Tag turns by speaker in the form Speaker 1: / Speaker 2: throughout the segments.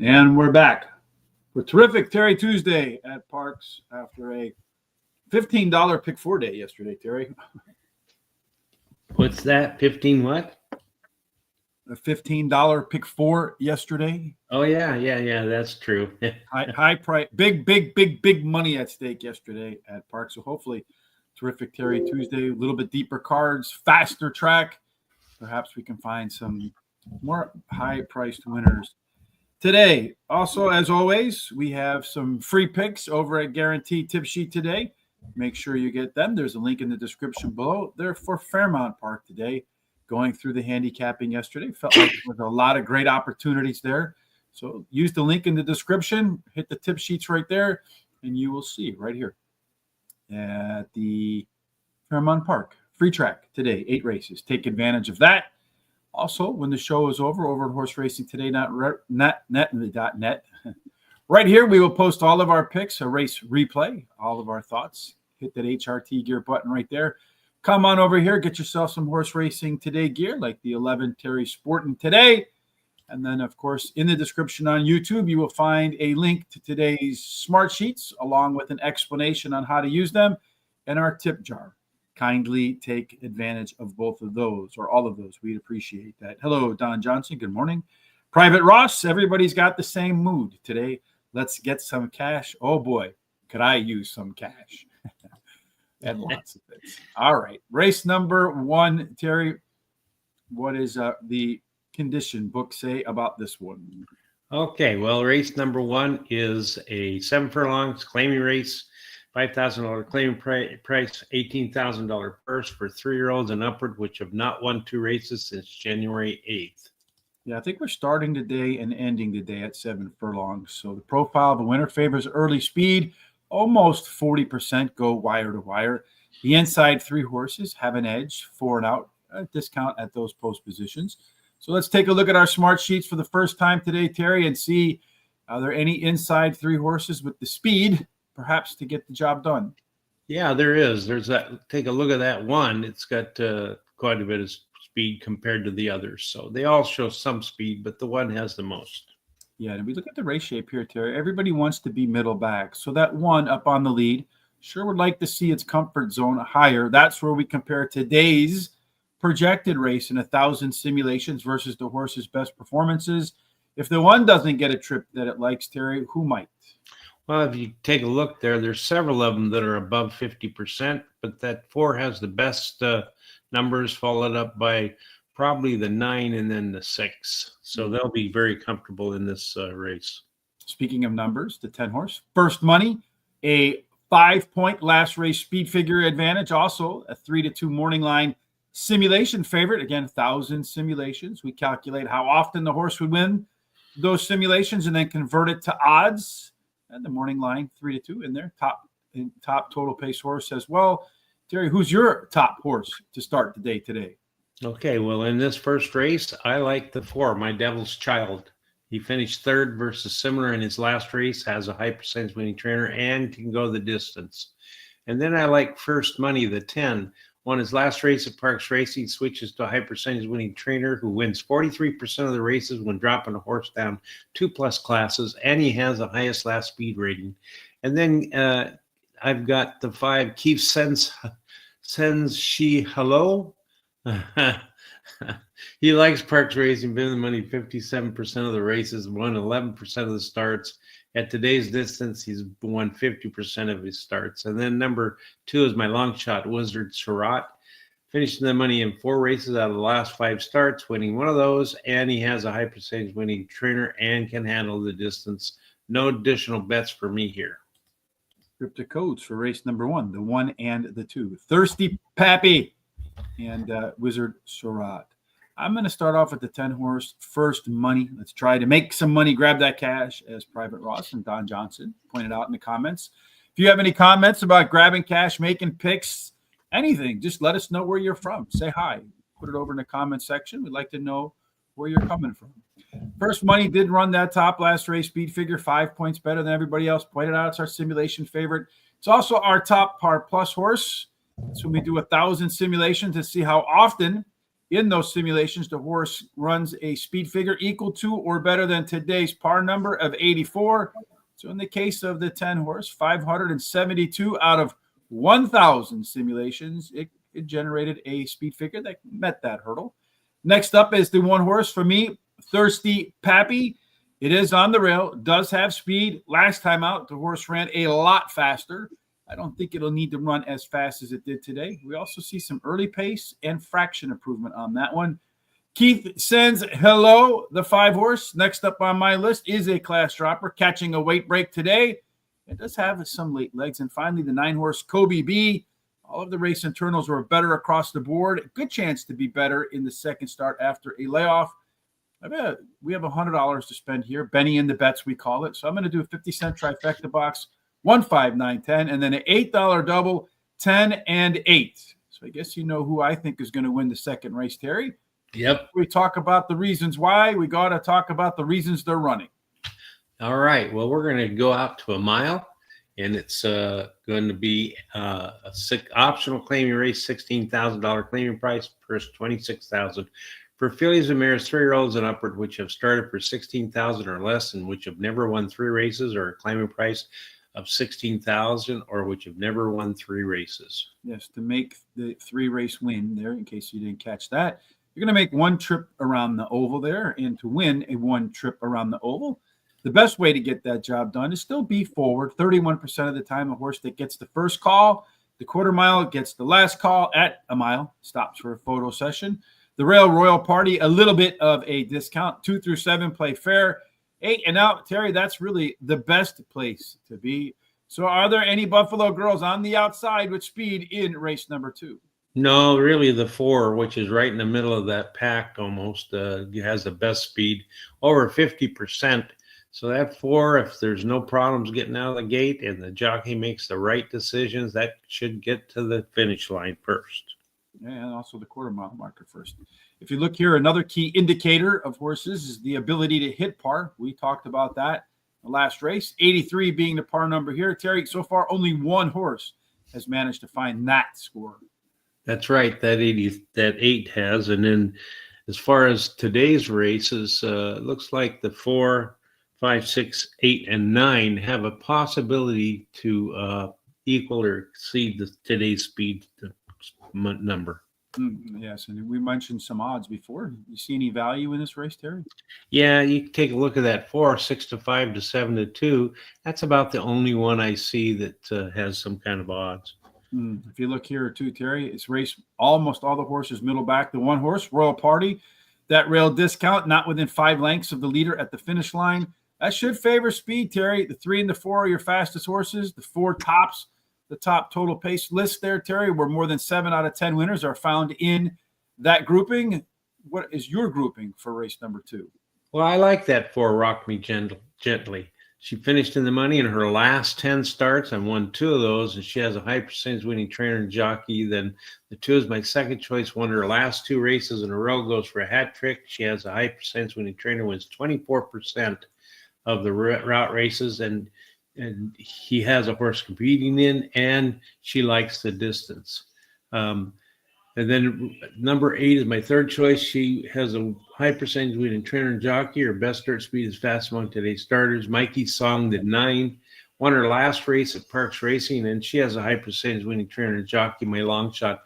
Speaker 1: And we're back for terrific Terry Tuesday at Parx after a $15 pick four day yesterday, Terry.
Speaker 2: What's that? 15 what?
Speaker 1: A $15 pick four yesterday.
Speaker 2: Oh, yeah. That's true.
Speaker 1: high price, big money at stake yesterday at Parx. So hopefully terrific Terry Tuesday, a little bit deeper cards, faster track. Perhaps we can find some more high-priced winners today. Also, as always, we have some free picks over at Guaranteed Tip Sheet today. Make sure you get them. There's a link in the description below. They're for Fairmount Park today. Going through the handicapping yesterday, felt like there was a lot of great opportunities there. So use the link in the description, hit the tip sheets right there, and you will see right here at the Fairmount Park. Free track today, 8 races. Take advantage of that. Also, when the show is over at horseracingtoday.net, right here, we will post all of our picks, a race replay, all of our thoughts. Hit that HRT gear button right there. Come on over here, get yourself some Horse Racing Today gear, like the 11 Terry Sporting Today. And then, of course, in the description on YouTube, you will find a link to today's smart sheets, along with an explanation on how to use them, and our tip jar. Kindly take advantage of both of those, or all of those. We'd appreciate that. Hello, Don Johnson. Good morning. Private Ross, everybody's got the same mood today. Let's get some cash. Oh, boy, could I use some cash? And lots of it. All right. Race number 1, Terry. What is the condition book say about this one?
Speaker 2: Okay. Well, race number 1 is a 7 furlongs claiming race. $5,000 claiming price, $18,000 purse for 3-year-olds and upward, which have not won 2 races since January 8th.
Speaker 1: Yeah, I think we're starting the day and ending the day at 7 furlongs. So the profile of the winner favors early speed. Almost 40% go wire to wire. The inside 3 horses have an edge, 4 and out, a discount at those post positions. So let's take a look at our smart sheets for the first time today, Terry, and see are there any inside 3 horses with the speed, perhaps, to get the job done.
Speaker 2: Yeah, there is. There's that. Take a look at that one. It's got quite a bit of speed compared to the others. So they all show some speed, but the one has the most.
Speaker 1: Yeah, and we look at the race shape here, Terry. Everybody wants to be middle back. So that one up on the lead sure would like to see its comfort zone higher. That's where we compare today's projected race in 1,000 simulations versus the horse's best performances. If the one doesn't get a trip that it likes, Terry, who might?
Speaker 2: Well, if you take a look there's several of them that are above 50%, but that 4 has the best numbers, followed up by probably the 9 and then the 6. So they'll be very comfortable in this race.
Speaker 1: Speaking of numbers, the 10 horse, first money, a 5-point last race speed figure advantage. Also a 3-2 morning line simulation favorite. Again, 1,000 simulations. We calculate how often the horse would win those simulations and then convert it to odds. And the morning line 3-2 in there. Top total pace horse as well. Terry, who's your top horse to start the day today?
Speaker 2: Okay, well, in this first race, I like the 4, My Devil's Child. He finished 3rd versus similar in his last race, has a high percentage winning trainer, and can go the distance. And then I like First Money, the 10. Won his last race at Parx Racing, switches to a high percentage winning trainer who wins 43% of the races when dropping a horse down 2+ classes, and he has the highest last speed rating. And then I've got the 5, Keith Sends She Hello. He likes Parx Racing, been in the money 57% of the races, won 11% of the starts. At today's distance, he's won 50% of his starts. And then number 2 is my long shot, Wizard Surratt. Finishing the money in 4 races out of the last 5 starts, winning 1 of those. And he has a high percentage winning trainer and can handle the distance. No additional bets for me here.
Speaker 1: Cryptic codes for race number 1, the 1 and the 2. Thirsty Pappy and Wizard Surratt. I'm going to start off with the 10 horse first money. Let's try to make some money, grab that cash, as Private Ross and Don Johnson pointed out in the comments. If you have any comments about grabbing cash, making picks, anything, just let us know where you're from. Say hi. Put it over in the comment section. We'd like to know where you're coming from. First money did run that top last race speed figure, 5 points better than everybody else. Pointed out it's our simulation favorite. It's also our top par plus horse. So we do 1,000 simulations to see how often In those simulations, the horse runs a speed figure equal to or better than today's par number of 84. So in the case of the 10 horse, 572 out of 1,000 simulations, it generated a speed figure that met that hurdle. Next up is the one horse for me, Thirsty Pappy. It is on the rail, does have speed. Last time out, the horse ran a lot faster. I don't think it'll need to run as fast as it did today. We also see some early pace and fraction improvement on that one. Keith sends hello, the 5 horse. Next up on my list is a class dropper, catching a weight break today. It does have some late legs. And finally, the 9 horse, Kobe B. All of the race internals were better across the board. Good chance to be better in the second start after a layoff. We have $100 to spend here. Benny in the bets, we call it. So I'm going to do a 50-cent trifecta box, 1, 5, 9, 10, and then an $8 double, 10 and 8. So I guess you know who I think is going to win the second race, Terry.
Speaker 2: Yep.
Speaker 1: We talk about the reasons why. We got to talk about the reasons they're running.
Speaker 2: All right. Well, we're going to go out to a mile, and it's going to be a optional claiming race, $16,000 claiming price, purse $26,000. For fillies and mares, 3-year-olds and upward, which have started for $16,000 or less, and which have never won 3 races, or a claiming price of $16,000, or which have never won 3 races.
Speaker 1: Yes, to make the 3-race win there, in case you didn't catch that, you're going to make 1 trip around the oval there, and to win a 1 trip around the oval, the best way to get that job done is still be forward. 31% of the time, a horse that gets the first call, the quarter mile, gets the last call at a mile, stops for a photo session. The Rail Royal Party, a little bit of a discount. 2 through 7 play fair. 8 and out, Terry, that's really the best place to be. So are there any Buffalo girls on the outside with speed in race number 2?
Speaker 2: No, really the 4, which is right in the middle of that pack almost, has the best speed, over 50%. So that 4, if there's no problems getting out of the gate and the jockey makes the right decisions, that should get to the finish line first.
Speaker 1: Yeah, and also the quarter mile marker first. If you look here, another key indicator of horses is the ability to hit par. We talked about that the last race, 83 being the par number here. Terry, so far only 1 horse has managed to find that score.
Speaker 2: That's right, that 8 has. And then as far as today's races, it looks like the 4, 5, 6, 8, and 9 have a possibility to equal or exceed today's speed number.
Speaker 1: Yes, and we mentioned some odds before. You see any value in this race, Terry?
Speaker 2: Yeah, you take a look at that 4, 6 to 5 to 7 to 2. That's about the only one I see that has some kind of odds.
Speaker 1: If you look here too, Terry, it's race almost all the horses middle back. The 1 horse, Royal Party, that rail discount, not within 5 lengths of the leader at the finish line. That should favor speed, Terry. The 3 and the 4 are your fastest horses. The 4 tops the top total pace list there, Terry, where more than 7 out of 10 winners are found in that grouping. What is your grouping for race number 2?
Speaker 2: Well, I like that 4, Rock Me Gently. She finished in the money in her last 10 starts and won 2 of those, and she has a high percentage winning trainer and jockey. Then the 2 is my second choice, won her last 2 races in a row, goes for a hat trick. She has a high percentage winning trainer, wins 24% of the route races, and he has a horse competing in, and she likes the distance. And then number 8 is my third choice. She has a high percentage winning trainer and jockey. Her best start speed is fast among today's starters. Mikey Song did 9, won her last race at Parx Racing, and she has a high percentage winning trainer and jockey. My long shot,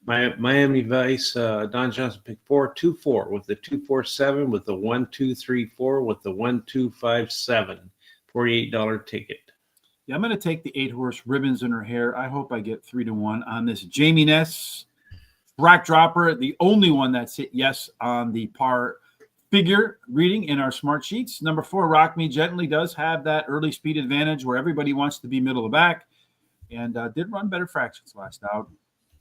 Speaker 2: my Miami Vice, Don Johnson picked 4, 2, 4 with the 2, 4, 7 with the 1, 2, 3, 4 with the 1, 2, 5, 7. $48 ticket.
Speaker 1: Yeah, I'm going to take the 8 horse Ribbons in Her Hair. I hope I get 3 to 1 on this. Jamie Ness, Rack Dropper, the only one that's hit yes on the par figure reading in our smart sheets. Number 4, Rock Me Gently, does have that early speed advantage where everybody wants to be middle of back, and did run better fractions last out.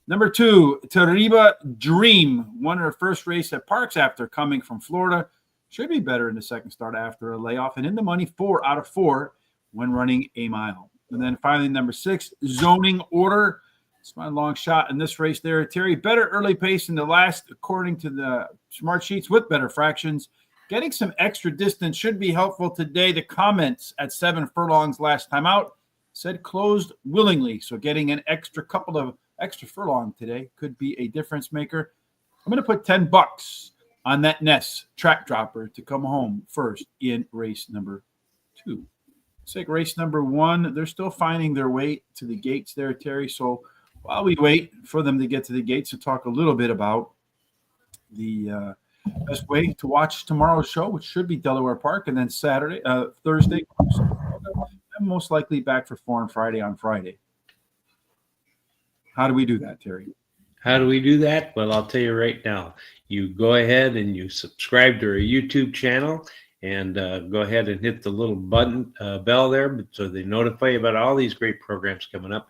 Speaker 1: Number 2, Tariba Dream, won her first race at Parx after coming from Florida. Should be better in the second start after a layoff, and in the money 4 out of 4 when running a mile. And then finally, number 6, Zoning Order. It's my long shot in this race there, Terry. Better early pace in the last, according to the smart sheets, with better fractions. Getting some extra distance should be helpful today. The comments at 7 furlongs last time out said closed willingly. So getting an extra couple of extra furlong today could be a difference maker. I'm going to put $10 on that Ness track dropper to come home first in race number 2. It's like race number 1. They're still finding their way to the gates there, Terry. So while we wait for them to get to the gates to talk a little bit about the best way to watch tomorrow's show, which should be Delaware Park, and then Thursday, I'm most likely back for 4 and Friday on Friday. How do we do that, Terry?
Speaker 2: How do we do that? Well, I'll tell you right now. You go ahead and you subscribe to our YouTube channel, and go ahead and hit the little button bell there so they notify you about all these great programs coming up.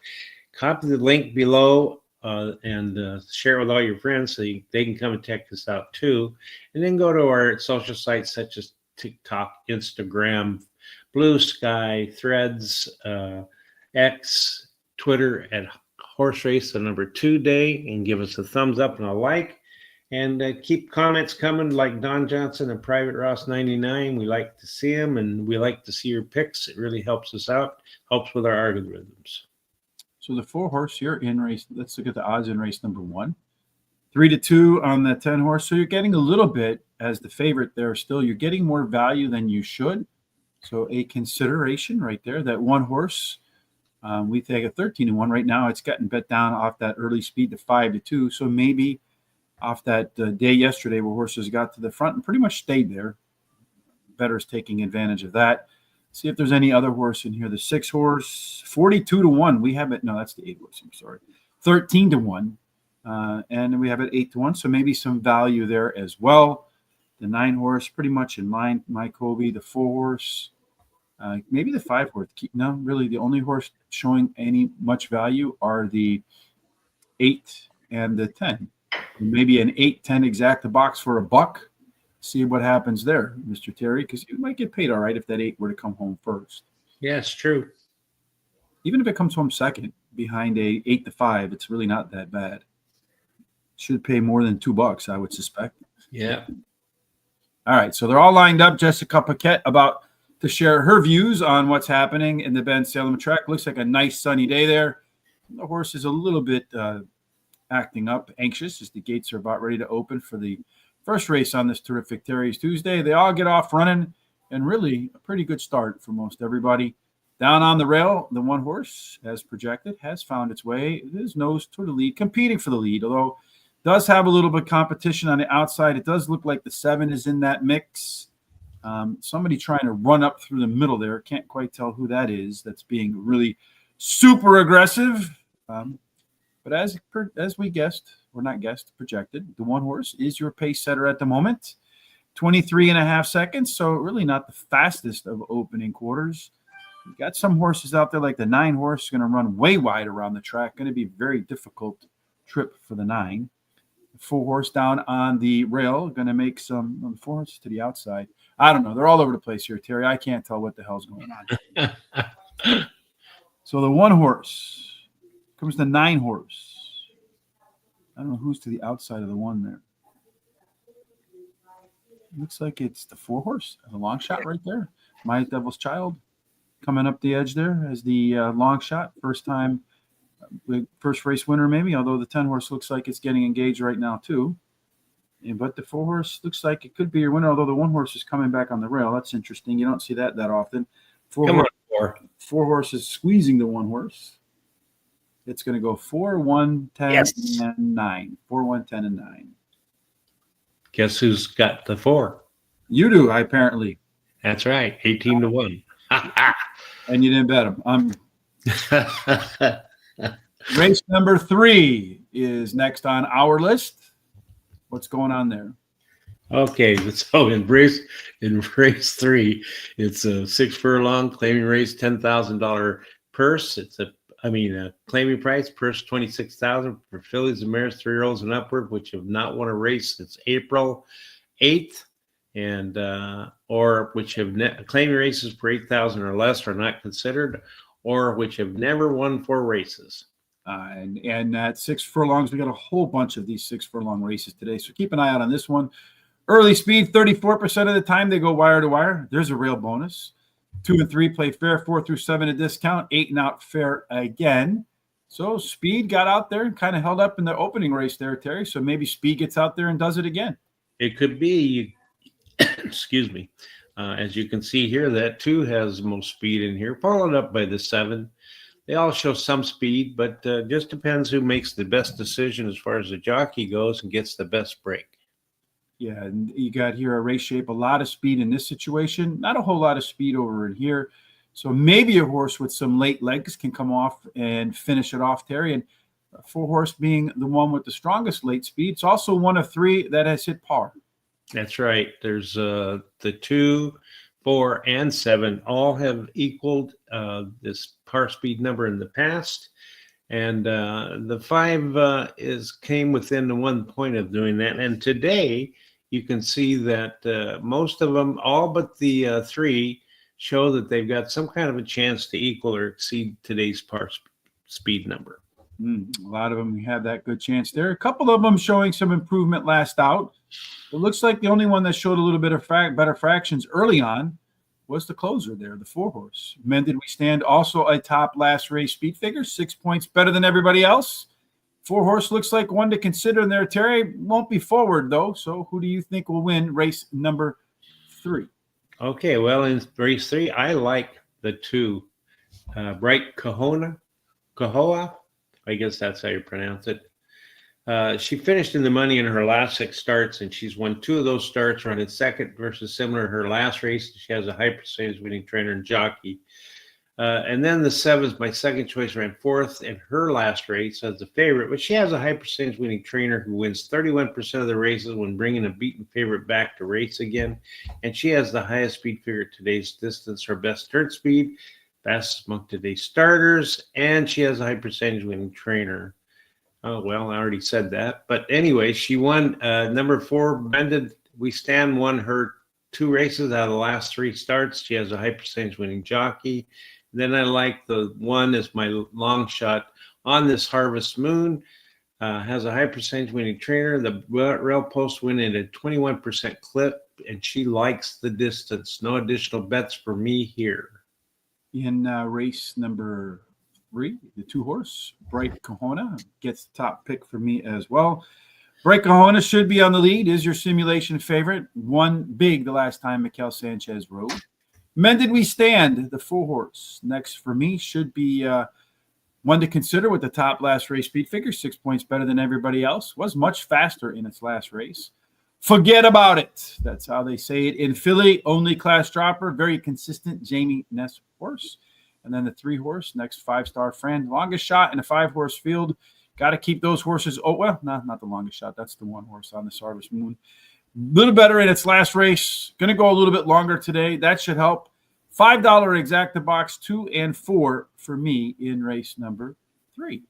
Speaker 2: Copy the link below and share it with all your friends so they can come and check this out too. And then go to our social sites such as TikTok, Instagram, Blue Sky, Threads, X, Twitter at Horse Race the number 2 day, and give us a thumbs up and a like. And keep comments coming like Don Johnson and Private Ross 99. We like to see them, and we like to see your picks. It really helps us out, helps with our algorithms.
Speaker 1: So the 4 horse here in race, let's look at the odds in race number 1. 3-2 on the 10 horse. So you're getting a little bit as the favorite there still. You're getting more value than you should. So a consideration right there. That 1 horse, we take a 13-1 right now. It's gotten bet down off that early speed to 5-2. So maybe off that day yesterday where horses got to the front and pretty much stayed there. Bettors taking advantage of that. See if there's any other horse in here. The 6 horse, 42-1. We have it. No, that's the 8 horse. I'm sorry. 13-1. And we have it 8-1. So maybe some value there as well. The 9 horse, pretty much in line. My Kobe, the 4 horse. Maybe the 5 horse. No, really, the only horse showing any much value are the 8 and the 10. Maybe an 8-10 exact box for $1. See what happens there, Mr. Terry, because you might get paid all right if that 8 were to come home first.
Speaker 2: Yeah, it's true.
Speaker 1: Even if it comes home second behind a 8-5, it's really not that bad. Should pay more than $2, I would suspect.
Speaker 2: Yeah.
Speaker 1: All right, so they're all lined up. Jessica Paquette about to share her views on what's happening in the Ben Salem track. Looks like a nice sunny day there. The horse is a little bit acting up, anxious as the gates are about ready to open for the first race on this terrific Terry's Tuesday. They all get off running, and really a pretty good start for most everybody. Down on the rail, the 1 horse, as projected, has found its way. His nose toward the lead, competing for the lead, although does have a little bit of competition on the outside. It does look like the 7 is in that mix. Somebody trying to run up through the middle there. Can't quite tell who that is. That's being really super aggressive. But as we guessed, or not guessed, projected, the 1 horse is your pace setter at the moment. 23.5 seconds, so really not the fastest of opening quarters. You've got some horses out there like the 9 horse going to run way wide around the track. Going to be a very difficult trip for the 9. The 4 horse down on the rail, going to make some 4 horses to the outside. I don't know. They're all over the place here, Terry. I can't tell what the hell's going on. So the 1 horse comes the 9 horse. I don't know who's to the outside of the 1 there. Looks like it's the 4 horse, the long shot right there. My Devil's Child coming up the edge there as the long shot. First time, first race winner maybe, although the 10 horse looks like it's getting engaged right now too. But the 4 horse looks like it could be your winner, although the 1 horse is coming back on the rail. That's interesting. You don't see that often. 4 horse is squeezing the 1 horse. It's going to go 4, 1, 10, yes, and 9. 4, 1, 10, and 9.
Speaker 2: Guess who's got the 4?
Speaker 1: You do, apparently.
Speaker 2: That's right, 18-1.
Speaker 1: And you didn't bet him. Race number 3 is next on our list. What's going on there?
Speaker 2: Okay, so in race 3, it's a 6 furlong claiming race, $10,000 purse. It's a claiming price, purse $26,000 for fillies and mares, 3-year-olds and upward, which have not won a race since April 8th, and or which have claiming races for $8,000 or less are not considered, or which have never won 4 races.
Speaker 1: And at 6 furlongs, we got a whole bunch of these 6 furlong races today, so keep an eye out on this one. Early speed, 34% of the time they go wire to wire. There's a rail bonus. 2 and 3 play fair. 4 through 7 a discount. 8 and out fair again. So Speed got out there and kind of held up in the opening race there, Terry. So maybe Speed gets out there and does it again.
Speaker 2: It could be, excuse me. As you can see here, that 2 has the most speed in here, followed up by the 7. They all show some speed, but just depends who makes the best decision as far as the jockey goes and gets the best break.
Speaker 1: Yeah, and you got here a race shape, a lot of speed in this situation, not a whole lot of speed over in here. So maybe a horse with some late legs can come off and finish it off, Terry. And 4-horse being the one with the strongest late speed. It's also one of 3 that has hit par.
Speaker 2: That's right. There's the 2, 4, and 7 all have equaled this par speed number in the past. And the 5 came within the 1 point of doing that. And today you can see that most of them, all but the 3, show that they've got some kind of a chance to equal or exceed today's par speed number.
Speaker 1: A lot of them have that good chance there. A couple of them showing some improvement last out. It looks like the only one that showed a little bit of better fractions early on was the closer there, the 4-horse. Mended We Stand, also a top last race speed figure, 6 points better than everybody else. 4-horse looks like one to consider in there, Terry. Won't be forward, though. So who do you think will win race number 3?
Speaker 2: Okay, well, in race 3, I like the 2, Bright Kahoa. I guess that's how you pronounce it. She finished in the money in her last 6 starts, and she's won 2 of those starts, running second versus similar to her last race. She has a high percentage winning trainer and jockey. And then the 7 is my second choice, ran 4th in her last race as the favorite, but she has a high percentage winning trainer who wins 31% of the races when bringing a beaten favorite back to race again. And she has the highest speed figure at today's distance, her best turn speed, fastest among today's starters, and she has a high percentage winning trainer. Oh, well, I already said that. But anyway, she won number 4, Mended We Stand, won her 2 races out of the last 3 starts. She has a high percentage winning jockey. Then I like the 1 as my long shot On This Harvest Moon. Has a high percentage winning trainer. The rail post went in a 21% clip, and she likes the distance. No additional bets for me here.
Speaker 1: In race number 3, the 2-horse, Bright Kahoa, gets the top pick for me as well. Bright Kahoa should be on the lead, is your simulation favorite. Won big the last time Mikel Sanchez rode. Mended We Stand, the 4-horse. Next for me should be one to consider with the top last race speed figure, 6 points better than everybody else. Was much faster in its last race. Forget About It. That's how they say it in Philly. Only class dropper, very consistent Jamie Ness horse. And then the 3-horse, next 5-star Friend. Longest shot in a 5-horse field. Got to keep those horses. Oh, well, not the longest shot. That's the 1-horse On This Harvest Moon. A little better in its last race. Going to go a little bit longer today. That should help. $5 exacta box 2 and 4 for me in race number 3.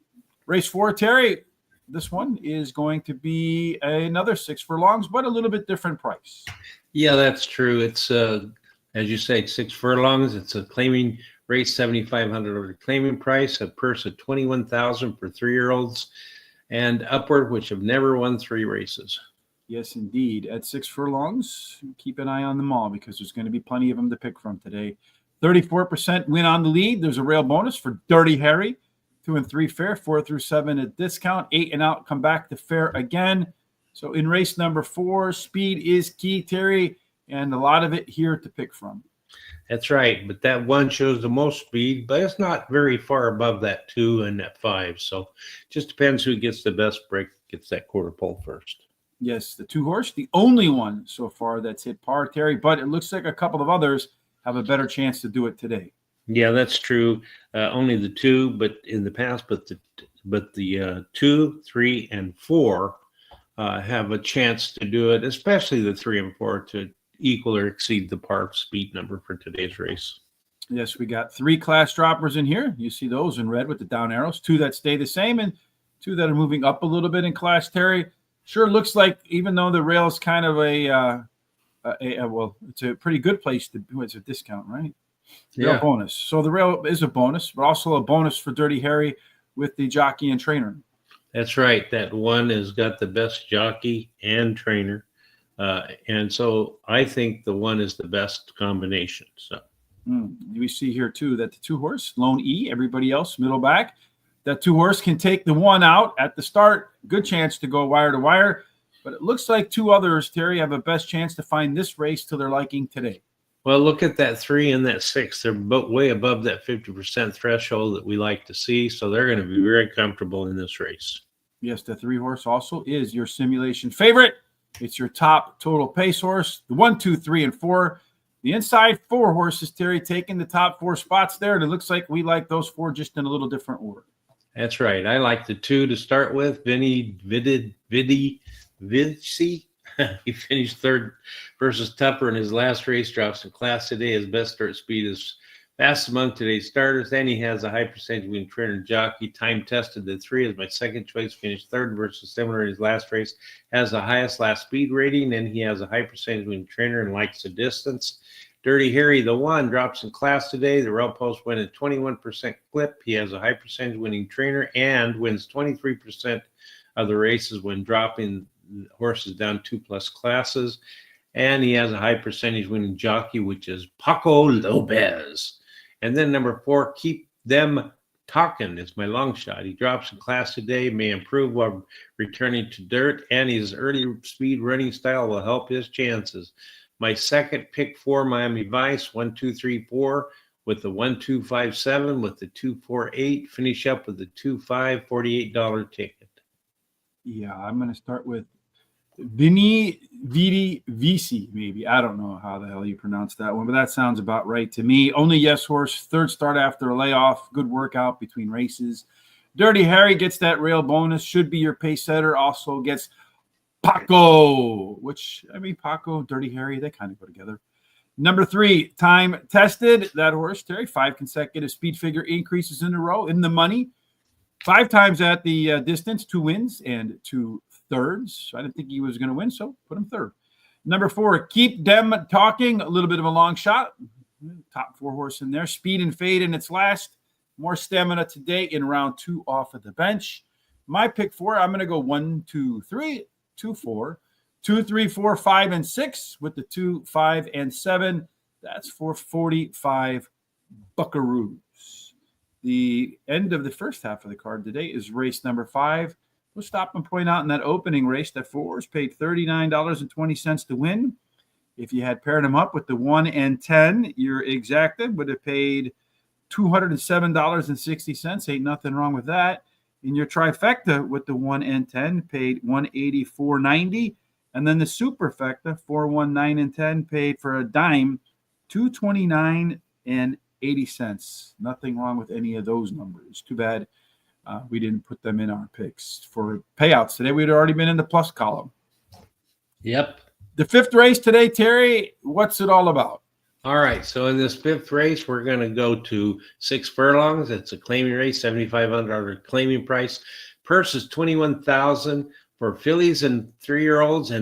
Speaker 1: Race 4, Terry. This one is going to be another 6 furlongs, but a little bit different price.
Speaker 2: Yeah, that's true. It's, as you say, 6 furlongs. It's a claiming race, $7,500 over the claiming price, a purse of $21,000 for 3-year-olds and upward, which have never won 3 races.
Speaker 1: Yes, indeed. At 6 furlongs, keep an eye on them all because there's going to be plenty of them to pick from today. 34% win on the lead. There's a rail bonus for Dirty Harry. 2 and 3 fair, 4 through 7 at discount, 8 and out, come back to fair again. So in race number 4, speed is key, Terry, and a lot of it here to pick from.
Speaker 2: That's right, but that 1 shows the most speed, but it's not very far above that 2 and that 5. So just depends who gets the best break, gets that quarter pole first.
Speaker 1: Yes, the 2-horse, the only one so far that's hit par, Terry, but it looks like a couple of others have a better chance to do it today.
Speaker 2: Yeah, that's true. Only the 2, but in the past, but the 2, 3, and 4 have a chance to do it, especially the 3 and 4 to equal or exceed the par speed number for today's race.
Speaker 1: Yes, we got 3 class droppers in here. You see those in red with the down arrows, 2 that stay the same and 2 that are moving up a little bit in class, Terry. Sure looks like even though the rail is kind of well, it's a pretty good place to do. It's a discount, right?
Speaker 2: Yeah.
Speaker 1: Rail bonus. So the rail is a bonus, but also a bonus for Dirty Harry with the jockey and trainer.
Speaker 2: That's right. That 1 has got the best jockey and trainer. And so I think the 1 is the best combination. So
Speaker 1: we see here too that the 2-horse, Lone E, everybody else, middle back. That 2-horse can take the 1 out at the start. Good chance to go wire to wire. But it looks like 2 others, Terry, have a best chance to find this race to their liking today.
Speaker 2: Well, look at that 3 and that 6. They're both way above that 50% threshold that we like to see. So they're going to be very comfortable in this race.
Speaker 1: Yes, the 3-horse also is your simulation favorite. It's your top total pace horse. The 1, 2, 3, and 4. The inside 4 horses, Terry, taking the top 4 spots there. And it looks like we like those 4 just in a little different order.
Speaker 2: That's right. I like the 2 to start with. Vinny Vici. He finished 3rd versus Tupper in his last race. Drops in class today. His best start speed is fast among today's starters. And he has a high percentage winning trainer and jockey. Time tested. The 3 is my second choice. Finished 3rd versus similar in his last race. Has the highest last speed rating. And he has a high percentage winning trainer and likes the distance. Dirty Harry, the 1, drops in class today. The rail post went at 21% clip. He has a high percentage winning trainer and wins 23% of the races when dropping horses down 2+ classes. And he has a high percentage winning jockey, which is Paco Lopez. And then number 4, Keep Them Talking is my long shot. He drops in class today, may improve while returning to dirt, and his early speed running style will help his chances. My second pick 4, Miami Vice, 1, 2, 3, 4, with the 1, 2, 5, 7, with the 2, 4, 8. Finish up with the 2, 5, $48 ticket.
Speaker 1: Yeah, I'm going to start with Vinny Vici, maybe. I don't know how the hell you pronounce that one, but that sounds about right to me. Only yes horse, 3rd start after a layoff. Good workout between races. Dirty Harry gets that rail bonus. Should be your pace setter. Also gets Paco, which, I mean, Paco, Dirty Harry, they kind of go together. Number 3, Time Tested. That horse, Terry, 5 consecutive speed figure increases in a row in the money. 5 times at the distance, 2 wins and 2 thirds. I didn't think he was going to win, so put him 3rd. Number 4, Keep Them Talking. A little bit of a long shot. Top 4 horse in there. Speed and Fade in its last. More stamina today in round 2 off of the bench. My pick 4, I'm going to go 1, 2, 3, 2, 4, 2, 3, 4, 5, and 6 with the 2, 5, and 7. That's for 45 buckaroos. The end of the first half of the card today is race number 5. We'll stop and point out in that opening race that 4s paid $39.20 to win. If you had paired them up with the 1 and 10, your exacted would have paid $207.60. Ain't nothing wrong with that. In your trifecta with the 1 and 10 paid $184.90. And then the superfecta, 4, 1, 9, and 10 paid for a dime, $229.80. Nothing wrong with any of those numbers. Too bad we didn't put them in our picks for payouts today. We'd already been in the plus column.
Speaker 2: Yep.
Speaker 1: The 5th race today, Terry, what's it all about?
Speaker 2: All right. So in this 5th race, we're going to go to 6 furlongs. It's a claiming race, $7,500 claiming price. Purse is $21,000 for fillies and 3-year-olds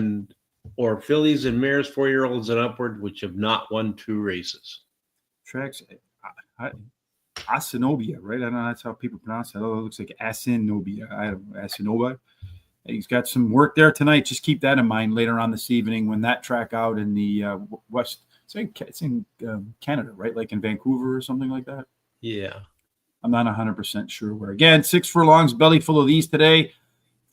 Speaker 2: or fillies and mares 4-year-olds and upward, which have not won 2 races.
Speaker 1: Tracks Asinobia, right? I don't know that's how people pronounce it. Oh, it looks like Asinobia. I don't know, Asinova. He's got some work there tonight. Just keep that in mind later on this evening when that track out in the west. It's in Canada, right? Like in Vancouver or something like that.
Speaker 2: Yeah.
Speaker 1: I'm not 100% sure where. Again, 6 furlongs, belly full of these today.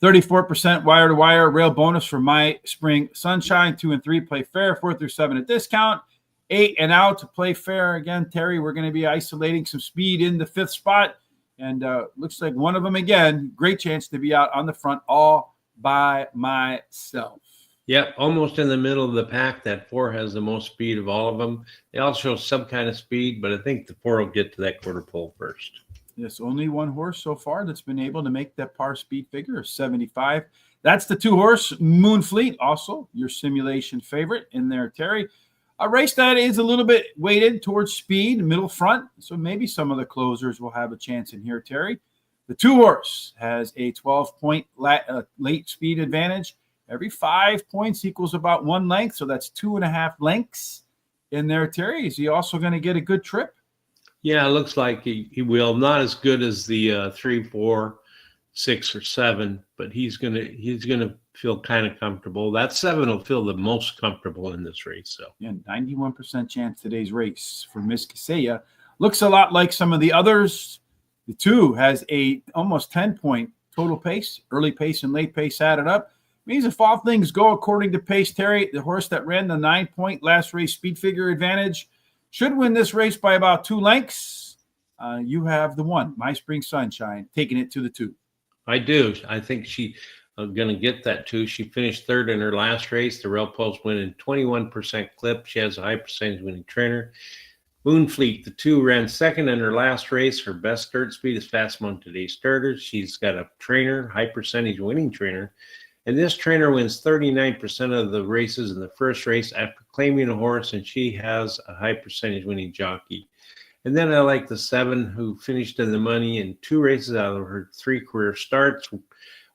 Speaker 1: 34% wire to wire. Rail bonus for My Spring Sunshine. 2 and 3 play fair. 4 through 7 at discount. 8 and out to play fair. Again, Terry, we're going to be isolating some speed in the 5th spot. And looks like one of them, again, great chance to be out on the front all by myself.
Speaker 2: Yep, almost in the middle of the pack. That 4 has the most speed of all of them. They all show some kind of speed, but I think the 4 will get to that quarter pole first.
Speaker 1: Yes, only one horse so far that's been able to make that par speed figure of 75. That's the 2-horse Moonfleet, also your simulation favorite in there, Terry. A race that is a little bit weighted towards speed, middle front, so maybe some of the closers will have a chance in here, Terry. The 2-horse has a 12-point late speed advantage. Every 5 points equals about 1 length, so that's 2.5 lengths in there, Terry. Is he also going to get a good trip?
Speaker 2: Yeah, it looks like he will. Not as good as the 3, 4, 6, or 7, but he's gonna feel kind of comfortable. That 7 will feel the most comfortable in this race. So
Speaker 1: yeah, 91% chance today's race for Miss Casella. Looks a lot like some of the others. The 2 has a almost 10-point total pace, early pace and late pace added up. Means if all things go according to pace, Terry, the horse that ran the 9-point last race speed figure advantage should win this race by about 2 lengths. You have the 1, My Spring Sunshine, taking it to the 2.
Speaker 2: I do. I think she going to get that 2. She finished 3rd in her last race. The Rail Post winning 21% clip. She has a high percentage winning trainer. Moonfleet, the 2, ran 2nd in her last race. Her best dirt speed is fast among today's starters. She's got a trainer, high percentage winning trainer. And this trainer wins 39% of the races in the first race after claiming a horse, and she has a high percentage winning jockey. And then I like the 7, who finished in the money in 2 races out of her 3 career starts,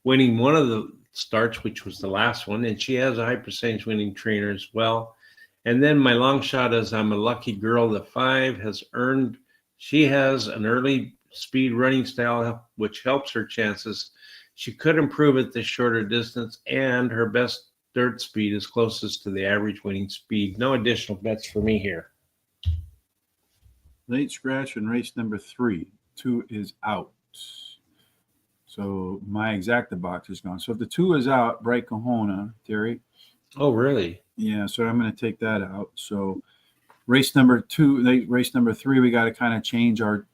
Speaker 2: winning one of the starts, which was the last one, and she has a high percentage winning trainer as well. And then my long shot is I'm a Lucky Girl. The 5 she has an early speed running style, which helps her chances. She could improve at this shorter distance, and her best dirt speed is closest to the average winning speed. No additional bets for me here.
Speaker 1: Late scratch in race number 3. 2 is out. So my exacta box is gone. So if the 2 is out, Bright Kahuna, Terry.
Speaker 2: Oh, really?
Speaker 1: Yeah, so I'm going to take that out. So race number 2, race number 3, we got to kind of change our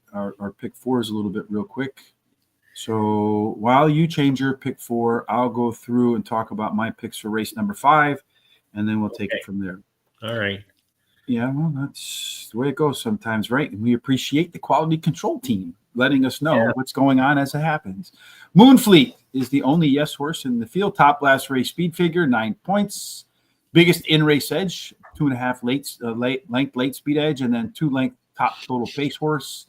Speaker 1: pick 4s a little bit real quick. So while you change your pick 4, I'll go through and talk about my picks for race number 5, and then we'll take it from there.
Speaker 2: All right.
Speaker 1: Yeah, well, that's the way it goes sometimes, right? And we appreciate the quality control team letting us know what's going on as it happens. Moonfleet is the only yes horse in the field. Top last race speed figure, 9 points. Biggest in-race edge, 2.5 length late speed edge, and then 2 length top total pace horse.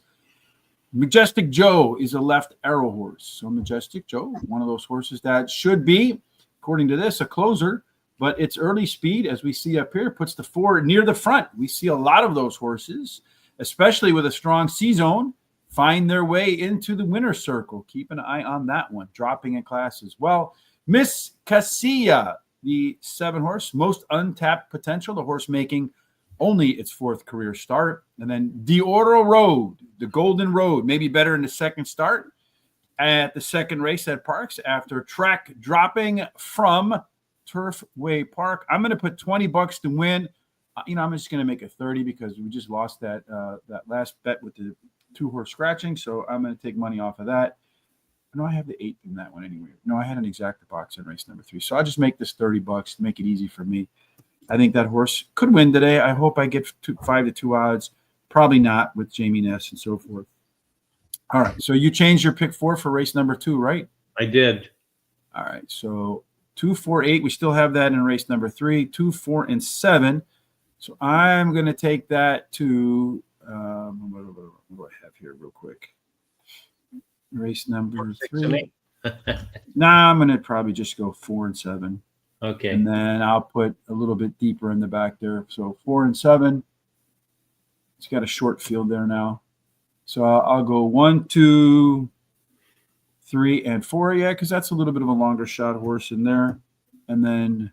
Speaker 1: Majestic Joe is a left arrow horse. So Majestic Joe, one of those horses that should be, according to this, a closer, but its early speed, as we see up here, puts the 4 near the front. We see a lot of those horses, especially with a strong C-zone, find their way into the winner's circle. Keep an eye on that one, dropping in class as well. Miss Casilla, the 7 horse, most untapped potential, the horse making only its 4th career start. And then the Oro Road, the Golden Road, maybe better in the second start at the second race at Parx after track dropping from Turfway Park. I'm going to put $20 to win. I'm just going to make it 30 because we just lost that last bet with the 2-horse scratching. So I'm going to take money off of that. No, I have the 8 in that one anyway. No, I had an exacta box in race number 3. So I'll just make this $30 to make it easy for me. I think that horse could win today. I hope I get 5 to 2 odds. Probably not with Jamie Ness and so forth. All right. So you changed your pick 4 for race number 2, right?
Speaker 2: I did.
Speaker 1: All right. So 2, 4, 8. We still have that in race number 3. 2, 4, and 7. So I'm going to take that to what do I have here real quick? Race number 3. Nah, I'm going to probably just go 4 and 7.
Speaker 2: Okay.
Speaker 1: And then I'll put a little bit deeper in the back there. So 4 and 7. It's got a short field there now. So I'll go 1, 2, 3, and 4. Yeah, because that's a little bit of a longer shot horse in there. And then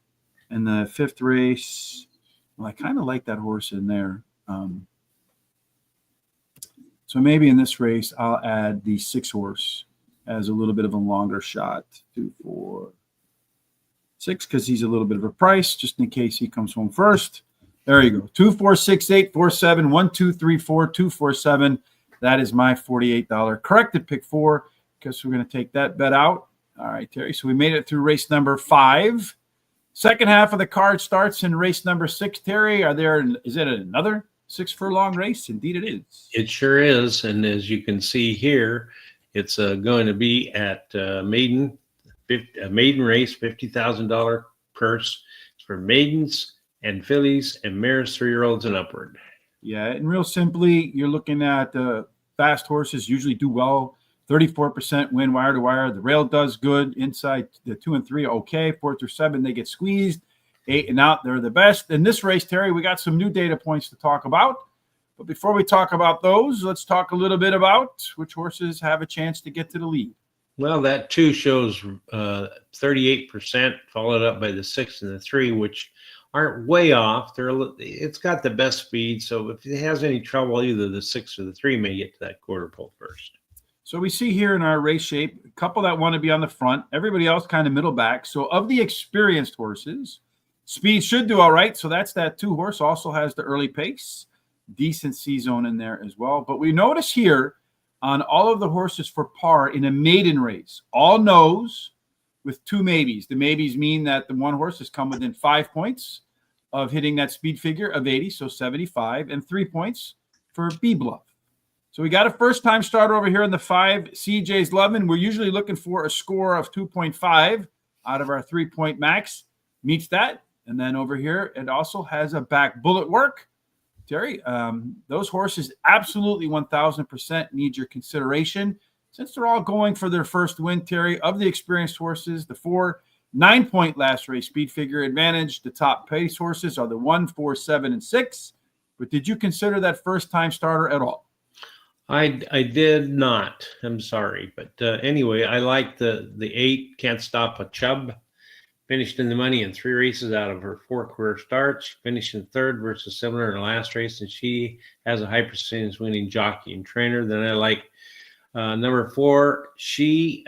Speaker 1: in the 5th race, well, I kind of like that horse in there. So maybe in this race, I'll add the 6 horse as a little bit of a longer shot. 2, 4, 6, because he's a little bit of a price, just in case he comes home first. There you go. 2, 4, 6, 8, 4, 7, 1, 2, 3, 4, 2, 4, 7. That is my $48 corrected pick 4, because we're going to take that bet out. All right, Terry. So we made it through race number 5. Second half of the card starts in race number 6. Terry, is it another 6 furlong race? Indeed it is.
Speaker 2: It sure is. And as you can see here, it's going to be at maiden race, $50,000 purse. It's for maidens and fillies and mares 3-year-olds and upward.
Speaker 1: Yeah, and real simply, you're looking at fast horses usually do well. 34% win wire to wire. The rail does good. Inside the 2 and 3, okay. 4 through 7, they get squeezed. 8 and out, they're the best. In this race, Terry, we got some new data points to talk about. But before we talk about those, let's talk a little bit about which horses have a chance to get to the lead.
Speaker 2: Well, that 2 shows 38%, followed up by the 6 and the 3, which aren't way off. It's got the best speed, so if it has any trouble, either the 6 or the 3 may get to that quarter pole first.
Speaker 1: So we see here in our race shape, a couple that want to be on the front, everybody else kind of middle back. So of the experienced horses, speed should do all right. So that's that 2-horse, also has the early pace, decent C-zone in there as well. But we notice here on all of the horses for par in a maiden race, all nose with 2 maybes. The maybes mean that the one horse has come within 5 points of hitting that speed figure of 80, so 75, and 3 points for B Bluff. So we got a first-time starter over here in the 5, CJ's Lovin'. We're usually looking for a score of 2.5 out of our 3-point max. Meets that. And then over here, it also has a back bullet work. Terry, those horses absolutely 1,000% need your consideration. Since they're all going for their first win, Terry, of the experienced horses, the 4 9-point last race speed figure advantage. The top pace horses are the 1, 4, 7, and 6. But did you consider that first-time starter at all?
Speaker 2: I did not. I'm sorry, but anyway, I like the 8 Can't Stop a Chub. Finished in the money in 3 races out of her 4 career starts. Finished in 3rd versus similar in her last race, and she has a high percentage winning jockey and trainer. Then I like number 4. She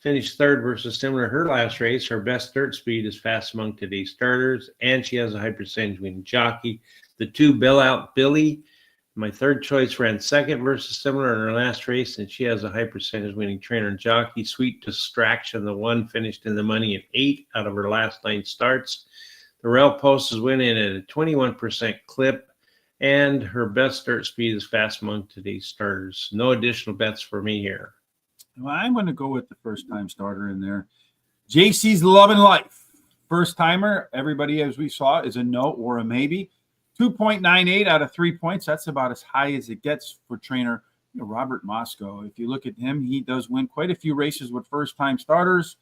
Speaker 2: finished 3rd versus similar her last race. Her best dirt speed is fast among today's starters, and she has a high percentage winning jockey. The 2 Bill Out Billy. My 3rd choice ran 2nd versus similar in her last race, and she has a high percentage winning trainer and jockey. Sweet Distraction, the 1 finished in the money in 8 out of her last 9 starts. The Rail Post is winning at a 21% clip, and her best dirt speed is fast among today's starters. No additional bets for me here.
Speaker 1: Well, I'm going to go with the first-time starter in there. JC's Lovin' Life. First-timer, everybody, as we saw, is a no or a maybe. 2.98 out of 3 points. That's about as high as it gets for trainer Robert Moscow. If you look at him, he does win quite a few races with first-time starters.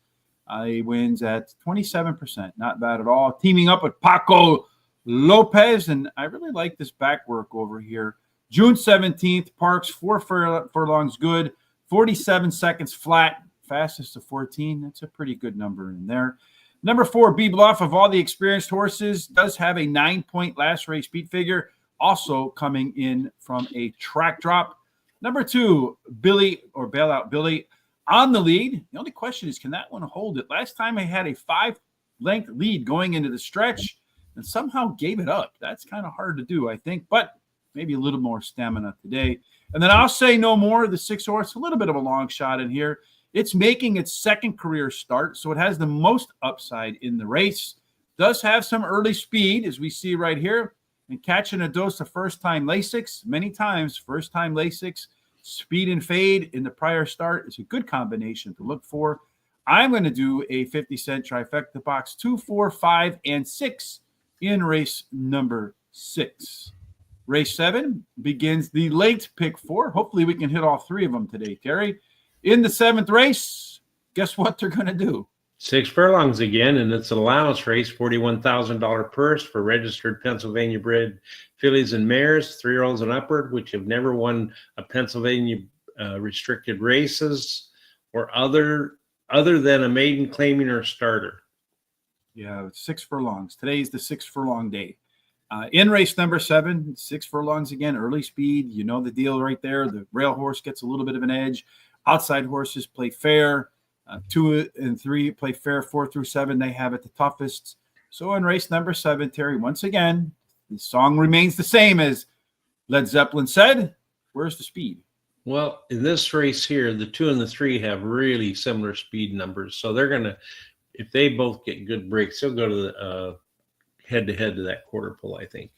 Speaker 1: He wins at 27%. Not bad at all. Teaming up with Paco Lopez, and I really like this back work over here. June 17th, Parx, 4 furlongs good, 47 seconds flat, fastest to 14. That's a pretty good number in there. Number 4, B Bluff, of all the experienced horses, does have a 9-point last race speed figure, also coming in from a track drop. Number 2, Billy, or Bailout Billy, on the lead. The only question is, can that one hold it? Last time I had a 5-length lead going into the stretch and somehow gave it up. That's kind of hard to do, I think, but maybe a little more stamina today. And then I'll say no more. The 6-horse, a little bit of a long shot in here. It's making its 2nd career start, so it has the most upside in the race. Does have some early speed, as we see right here, and catching a dose of first-time Lasix. Many times, first-time Lasix, speed and fade in the prior start is a good combination to look for. I'm going to do a 50-cent trifecta box, 2, 4, 5, and 6 in race number 6. Race 7 begins the late pick 4. Hopefully we can hit all 3 of them today, Terry. In the 7th race, guess what they're going to do?
Speaker 2: 6 furlongs again, and it's an allowance race, $41,000 purse for registered Pennsylvania bred fillies and mares, 3-year-olds and upward, which have never won a Pennsylvania restricted races or other than a maiden claiming or starter.
Speaker 1: Yeah, 6 furlongs. Today's the 6 furlong day. In race number 7, 6 furlongs again, early speed. You know the deal right there. The rail horse gets a little bit of an edge. Outside horses play fair. 2 and 3 play fair. 4 through 7, they have it the toughest. So in race number 7, Terry, once again, the song remains the same as Led Zeppelin said. Where's the speed?
Speaker 2: Well, in this race here, the 2 and the 3 have really similar speed numbers. So they're going to, if they both get good breaks, they'll go to the head-to-head to that quarter pole, I think.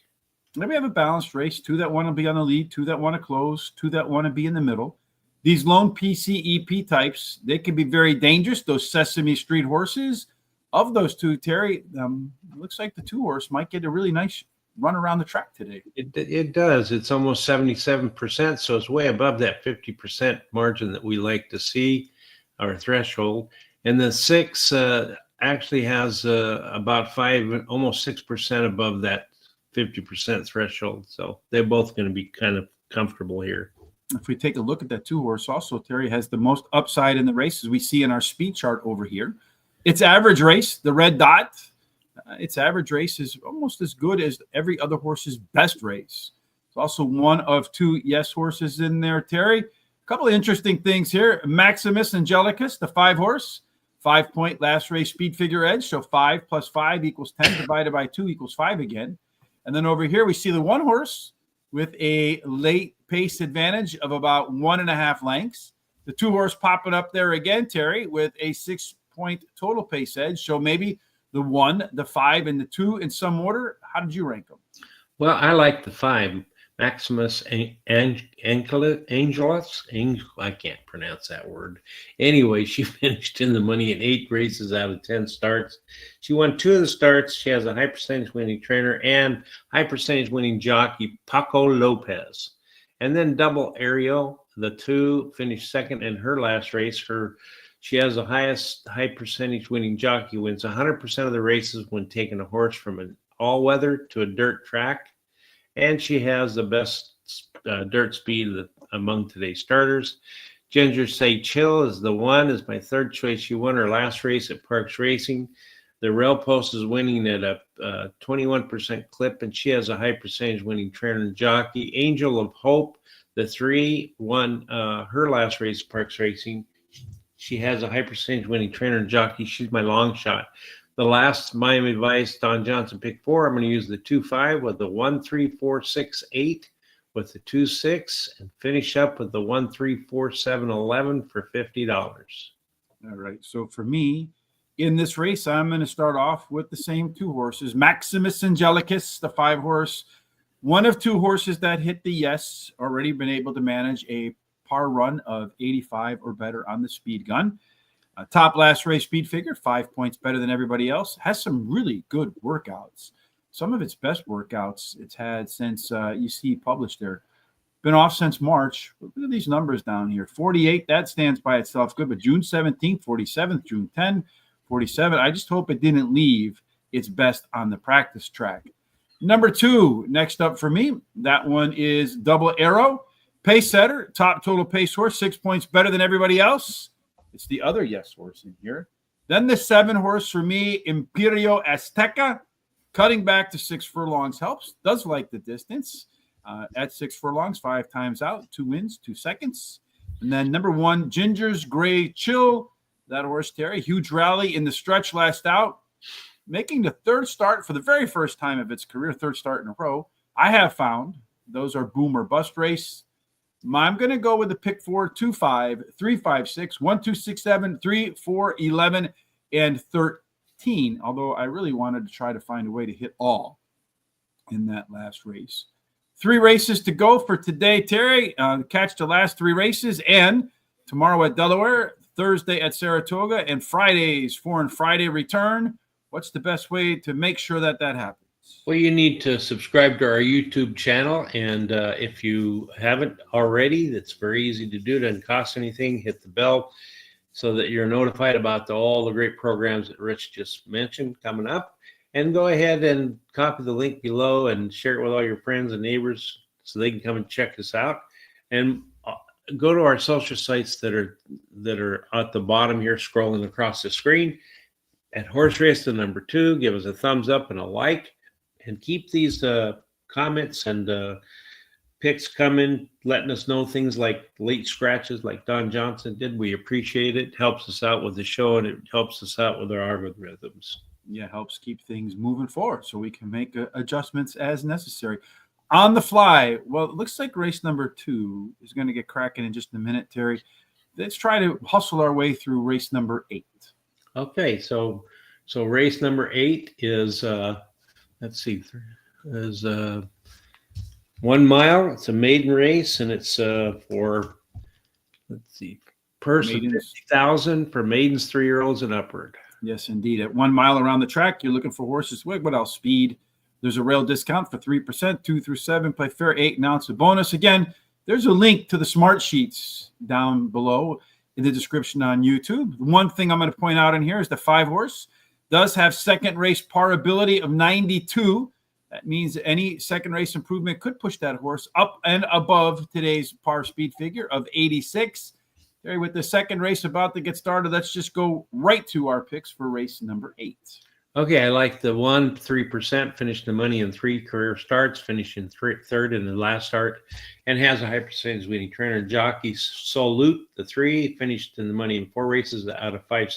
Speaker 1: Then we have a balanced race. 2 that want to be on the lead, 2 that want to close, 2 that want to be in the middle. These lone PCEP types, they can be very dangerous. Those Sesame Street horses, of those 2, Terry, it looks like the 2-horse might get a really nice run around the track today.
Speaker 2: It does. It's almost 77%, so it's way above that 50% margin that we like to see, our threshold. And the 6 actually has about 5, almost 6% above that 50% threshold. So they're both going to be kind of comfortable here.
Speaker 1: If we take a look at that 2-horse, also, Terry has the most upside in the race, as we see in our speed chart over here. Its average race, the red dot, its average race is almost as good as every other horse's best race. It's also one of 2 yes horses in there, Terry. couple of interesting things here. Maximus Angelicus, the 5-horse, 5-point last race speed figure edge. So 5 plus 5 equals 10 divided by 2 equals 5 again. And then over here, we see the 1-horse with a late pace advantage of about 1.5 lengths. The 2-horse popping up there again, Terry, with a 6-point total pace edge. So maybe the 1, the 5, and the 2 in some order. How did you rank them?
Speaker 2: Well, I like the 5. Maximus Angelus. I can't pronounce that word. Anyway, she finished in the money in 8 races out of 10 starts. She won 2 of the starts. She has a high percentage winning trainer and high percentage winning jockey, Paco Lopez. And then double Ariel, the 2, finished second in her last race. She has the highest high percentage winning jockey, wins 100% of the races when taking a horse from an all-weather to a dirt track. And she has the best dirt speed among today's starters. Ginger Say Chill is the 1, is my 3rd choice. She won her last race at Parx Racing. The rail post is winning at a 21% clip, and she has a high percentage winning trainer and jockey. Angel of Hope, the 3, won her last race at Parx Racing. She has a high percentage winning trainer and jockey. She's my long shot. The last Miami Vice, Don Johnson pick 4. I'm going to use the 2-5 with the 1-3-4-6-8 with the 2-6 and finish up with the 1-3-4-7-11 for $50.
Speaker 1: All right. So for me, in this race, I'm going to start off with the same 2 horses. Maximus Angelicus, the 5-horse, one of 2 horses that hit the yes, already been able to manage a par run of 85 or better on the speed gun. Top last race speed figure, 5 points better than everybody else. Has some really good workouts. Some of its best workouts it's had since you see published there. Been off since March. Look at these numbers down here. 48, that stands by itself good. But June 17th, 47th, June 10, 47. I just hope it didn't leave its best on the practice track. Number 2, next up for me, that one is Double Arrow. Pace setter, top total pace horse, 6 points better than everybody else. It's the other yes horse in here. Then the 7-horse for me, Imperio Azteca, cutting back to 6 furlongs helps. Does like the distance. At 6 furlongs, 5 times out, 2 wins, 2 seconds. And then number 1, Ginger's Gray Chill. That horse, Terry, huge rally in the stretch last out, making the 3rd start for the very first time of its career, 3rd start in a row. I have found those are boom or bust race. I'm going to go with the pick 4, 2-5, 3-5-6, 1-2-6-7, 3, 4, 11, and 13. Although I really wanted to try to find a way to hit all in that last race. 3 races to go for today, Terry. Catch the last 3 races, and tomorrow at Delaware, Thursday at Saratoga, and Friday's Foreign Friday return. What's the best way to make sure that happens?
Speaker 2: Well, you need to subscribe to our YouTube channel, and if you haven't already, that's very easy to do. It doesn't cost anything. Hit the bell so that you're notified about all the great programs that Rich just mentioned coming up. And go ahead and copy the link below and share it with all your friends and neighbors so they can come and check us out. And go to our social sites that are at the bottom here, scrolling across the screen. At Horse Race the number 2, give us a thumbs up and a like. And keep these comments and picks coming, letting us know things like late scratches like Don Johnson did. We appreciate it. Helps us out with the show, and it helps us out with our algorithms.
Speaker 1: Yeah, helps keep things moving forward so we can make adjustments as necessary. On the fly, well, it looks like race number 2 is going to get cracking in just a minute, Terry. Let's try to hustle our way through race number 8.
Speaker 2: Okay, so race number 8 is let's see, is 1 mile. It's a maiden race, and it's for, let's see, purse of 50,000 for maidens 3-year-olds and upward.
Speaker 1: Yes, indeed. At 1 mile around the track, you're looking for horses. What else? Speed. There's a rail discount for 3%, 2 through 7. Play fair, 8 an ounce of bonus. Again, there's a link to the smart sheets down below in the description on YouTube. One thing I'm going to point out in here is the 5-horse does have second race par ability of 92. That means any second race improvement could push that horse up and above today's par speed figure of 86. Terry, with the second race about to get started, let's just go right to our picks for race number 8.
Speaker 2: Okay, I like the 3%, finished the money in 3 career starts, finishing third in the last start, and has a high percentage winning trainer. Jockey Solute, the 3, finished in the money in 4 races out of 5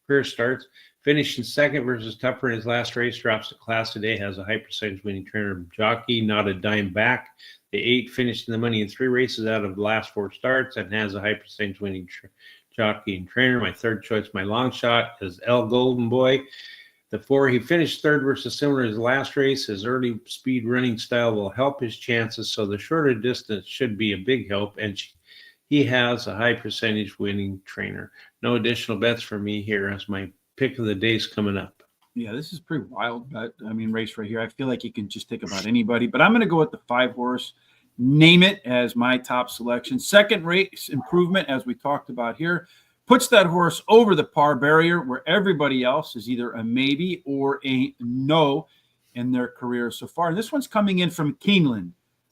Speaker 2: career starts, finishing second versus Tupper in his last race, drops the class today, has a high percentage winning trainer. Jockey, not a dime back. The 8 finished in the money in 3 races out of the last 4 starts and has a high percentage winning jockey and trainer. My third choice, my long shot, is El Golden Boy. The 4, he finished third versus similar in his last race. His early speed running style will help his chances, so the shorter distance should be a big help, and he has a high percentage winning trainer. No additional bets for me here as my pick of the day's coming up.
Speaker 1: Yeah, this is pretty wild bet. I mean, race right here. I feel like you can just take about anybody, but I'm going to go with the 5 horse. Name It as my top selection. Second race improvement, as we talked about here, puts that horse over the par barrier where everybody else is either a maybe or a no in their career so far. And this one's coming in from Keeneland.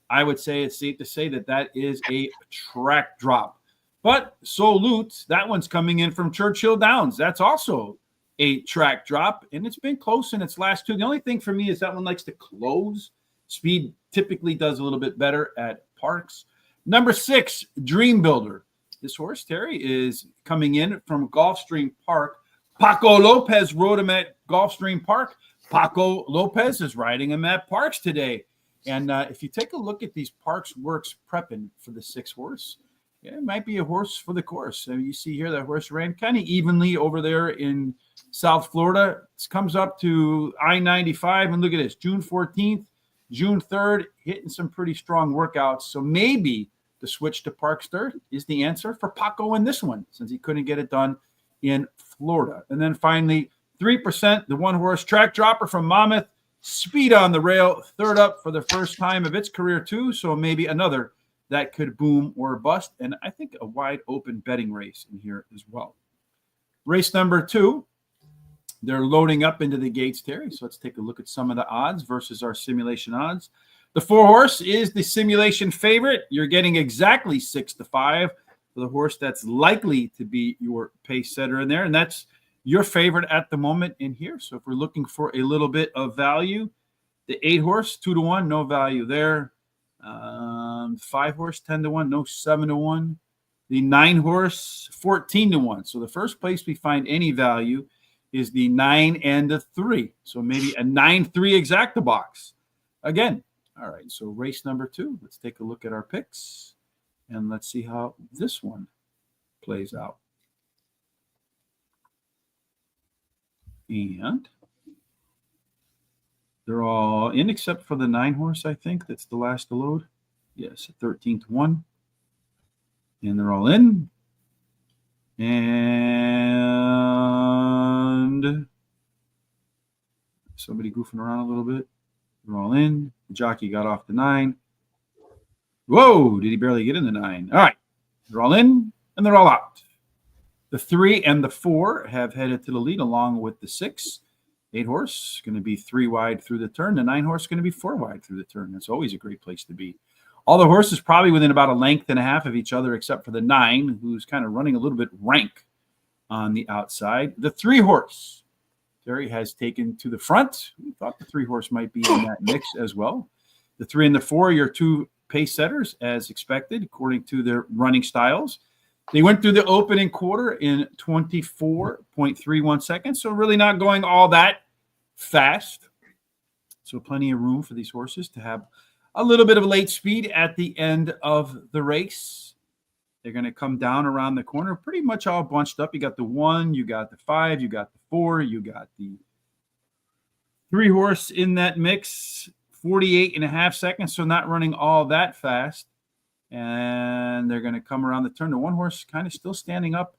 Speaker 1: I would say it's safe to say that that is a track drop. But Solute, that one's coming in from Churchill Downs. That's also a track drop, and it's been close in its last 2. The only thing for me is that one likes to close. Speed typically does a little bit better at Parx. Number 6, Dream Builder. This horse, Terry, is coming in from Gulfstream Park. Paco Lopez rode him at Gulfstream Park. Paco Lopez is riding him at Parx today. And if you take a look at these Parx Works prepping for the 6 horse, yeah, it might be a horse for the course. So you see here that horse ran kind of evenly over there in South Florida. It comes up to I-95, and look at this, June 14th, June 3rd, hitting some pretty strong workouts. So maybe the switch to Parx third is the answer for Paco in this one, since he couldn't get it done in Florida. And then finally, 3%, the 1 horse track dropper from Monmouth, speed on the rail, third up for the first time of its career too. So maybe another that could boom or bust. And I think a wide open betting race in here as well. Race number 2, they're loading up into the gates, Terry. So let's take a look at some of the odds versus our simulation odds. The 4 horse is the simulation favorite. You're getting exactly 6 to 5 for the horse that's likely to be your pace setter in there. And that's your favorite at the moment in here. So if we're looking for a little bit of value, the 8 horse, 2 to 1, no value there. 5 horse, 10 to 1, no 7 to 1. The 9 horse, 14 to 1. So the first place we find any value is the 9 and the 3. So maybe a 9-3 exacta box. Again, all right, so race number 2. Let's take a look at our picks, and let's see how this one plays out. And they're all in except for the 9 horse, I think. That's the last to load. Yes, 13 to 1. And they're all in. And somebody goofing around a little bit. They're all in. The jockey got off the 9. Whoa, did he barely get in the 9? All right, they're all in, and they're all out. The 3 and the 4 have headed to the lead along with the 6. 8 horse going to be 3 wide through the turn. The 9 horse going to be 4 wide through the turn. That's always a great place to be. All the horses probably within about a length and a half of each other, except for the 9, who's kind of running a little bit rank on the outside. The 3 horse, Terry, has taken to the front. We thought the 3 horse might be in that mix as well. The 3 and the 4 are your 2 pace setters, as expected, according to their running styles. They went through the opening quarter in 24.31 seconds, so really not going all that fast. So plenty of room for these horses to have a little bit of late speed at the end of the race. They're going to come down around the corner, pretty much all bunched up. You got the 1, you got the 5, you got the 4, you got the 3 horse in that mix, 48.5 seconds, so not running all that fast. And they're going to come around the turn. The 1 horse kind of still standing up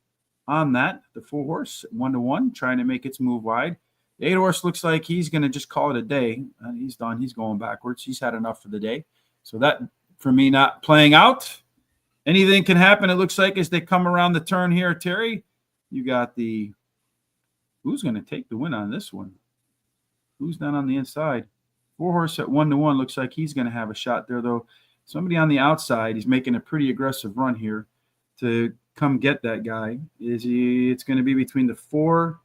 Speaker 1: on that. The 4 horse, 1 to 1, trying to make its move wide. The 8 horse looks like he's going to just call it a day. He's done. He's going backwards. He's had enough for the day. So that, for me, not playing out. Anything can happen, it looks like, as they come around the turn here, Terry. You got the – who's going to take the win on this one? Who's down on the inside? 4 horse at 1 to 1 looks like he's going to have a shot there, though. Somebody on the outside, he's making a pretty aggressive run here to come get that guy. It's going to be between the 4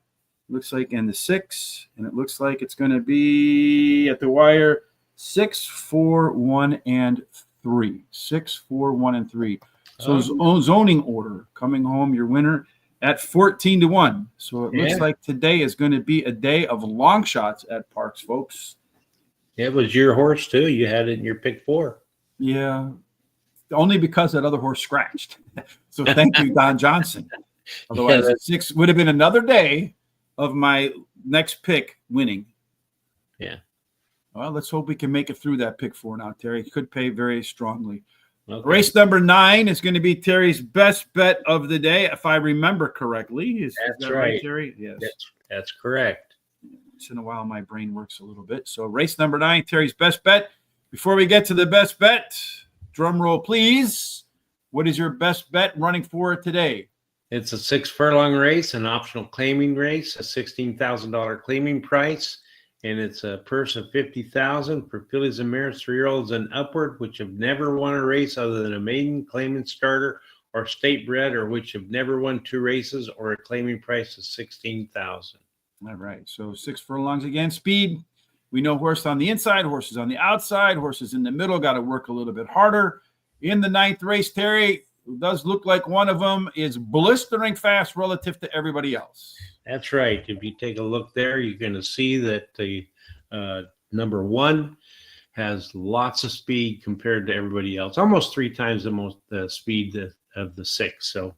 Speaker 1: Looks like in the 6, and it looks like it's going to be at the wire 6, 4, 1, and 3. 6, 4, 1, and 3. So zoning order coming home, your winner at 14-1. So it looks like today is going to be a day of long shots at Parx, folks.
Speaker 2: It was your horse too. You had it in your pick 4.
Speaker 1: Yeah, only because that other horse scratched. So thank you, Don Johnson. Otherwise, 6 would have been another day of my next pick winning.
Speaker 2: Yeah.
Speaker 1: Well, let's hope we can make it through that pick 4 now, Terry. It could pay very strongly.
Speaker 2: Okay.
Speaker 1: Race number 9 is going to be Terry's best bet of the day, if I remember correctly. Is that right, Terry? Yes.
Speaker 2: That's correct.
Speaker 1: Once in a while, my brain works a little bit. So race number 9, Terry's best bet. Before we get to the best bet, drum roll, please. What is your best bet running for today?
Speaker 2: It's a 6 furlong race, an optional claiming race, a $16,000 claiming price, and it's a purse of $50,000 for fillies and mares, 3-year-olds and upward, which have never won a race other than a maiden, claiming starter, or state bred, or which have never won 2 races, or a claiming price of $16,000.
Speaker 1: All right. So 6 furlongs again. Speed. We know horse on the inside, horses on the outside, horses in the middle got to work a little bit harder. In the 9th race, Terry, it does look like one of them is blistering fast relative to everybody else.
Speaker 2: That's right. If you take a look there, you're going to see that the number 1 has lots of speed compared to everybody else, almost 3 times the speed of the 6. So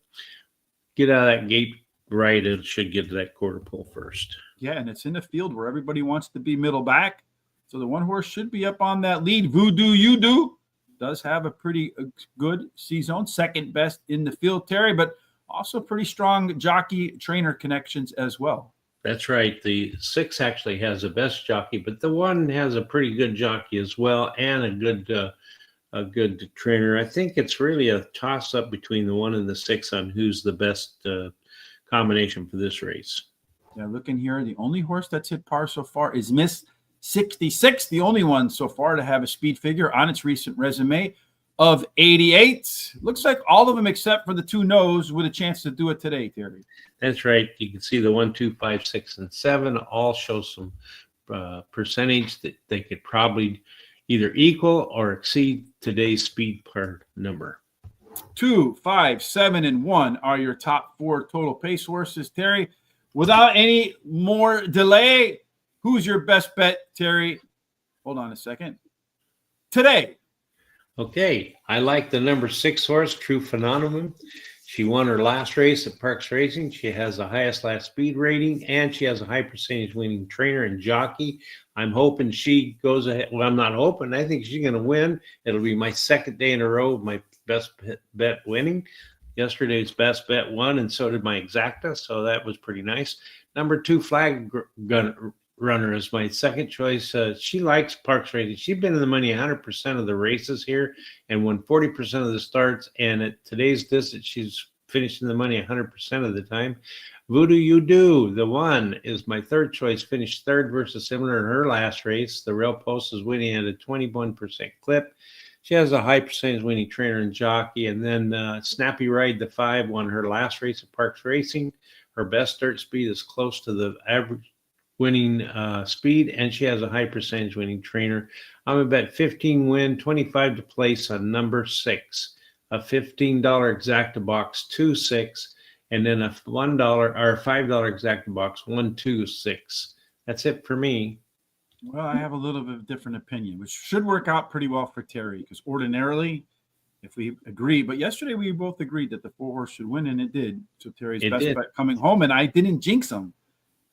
Speaker 2: get out of that gate right. It should get to that quarter pole first.
Speaker 1: Yeah, and it's in the field where everybody wants to be middle back. So the one horse should be up on that lead. Voodoo You Do does have a pretty good C-zone, second best in the field, Terry, but also pretty strong jockey trainer connections as well.
Speaker 2: That's right. The 6 actually has the best jockey, but the 1 has a pretty good jockey as well, and a good trainer. I think it's really a toss-up between the 1 and the 6 on who's the best combination for this race.
Speaker 1: Yeah, looking here, the only horse that's hit par so far is Miss 66, the only one so far to have a speed figure on its recent resume of 88. Looks like all of them except for the 2 no's with a chance to do it today, Terry.
Speaker 2: That's right. You can see the 1, 2, 5, 6, and 7 all show some percentage that they could probably either equal or exceed today's speed par number.
Speaker 1: 2, 5, 7, and 1 are your top 4 total pace horses, Terry. Without any more delay, who's your best bet, Terry? Hold on a second. Today.
Speaker 2: Okay. I like the number 6 horse, True Phenomenon. She won her last race at Parx Racing. She has the highest last speed rating, and she has a high percentage winning trainer and jockey. I'm hoping she goes ahead. Well, I'm not hoping. I think she's going to win. It'll be my second day in a row of my best bet winning. Yesterday's best bet won, and so did my exacta, so that was pretty nice. Number 2, Flag Runner is my second choice. She likes Parx Racing. She's been in the money 100% of the races here and won 40% of the starts, and at today's distance, she's finishing the money 100% of the time. Voodoo You Do, the 1, is my third choice, finished 3rd versus similar in her last race. The Rail Post is winning at a 21% clip. She has a high percentage winning trainer and jockey. And then Snappy Ride, the 5, won her last race at Parx Racing. Her best start speed is close to the average winning speed, and she has a high percentage winning trainer. I'm a bet 15 win, 25 to place on number 6, a $15 exacta box 2-6, and then a $1 or $5 exacta box 1-2-6. That's it for me.
Speaker 1: Well, I have a little bit of a different opinion, which should work out pretty well for Terry, because ordinarily, if we agree, but yesterday we both agreed that the 4 horse should win, and it did. So Terry's best bet coming home, and I didn't jinx him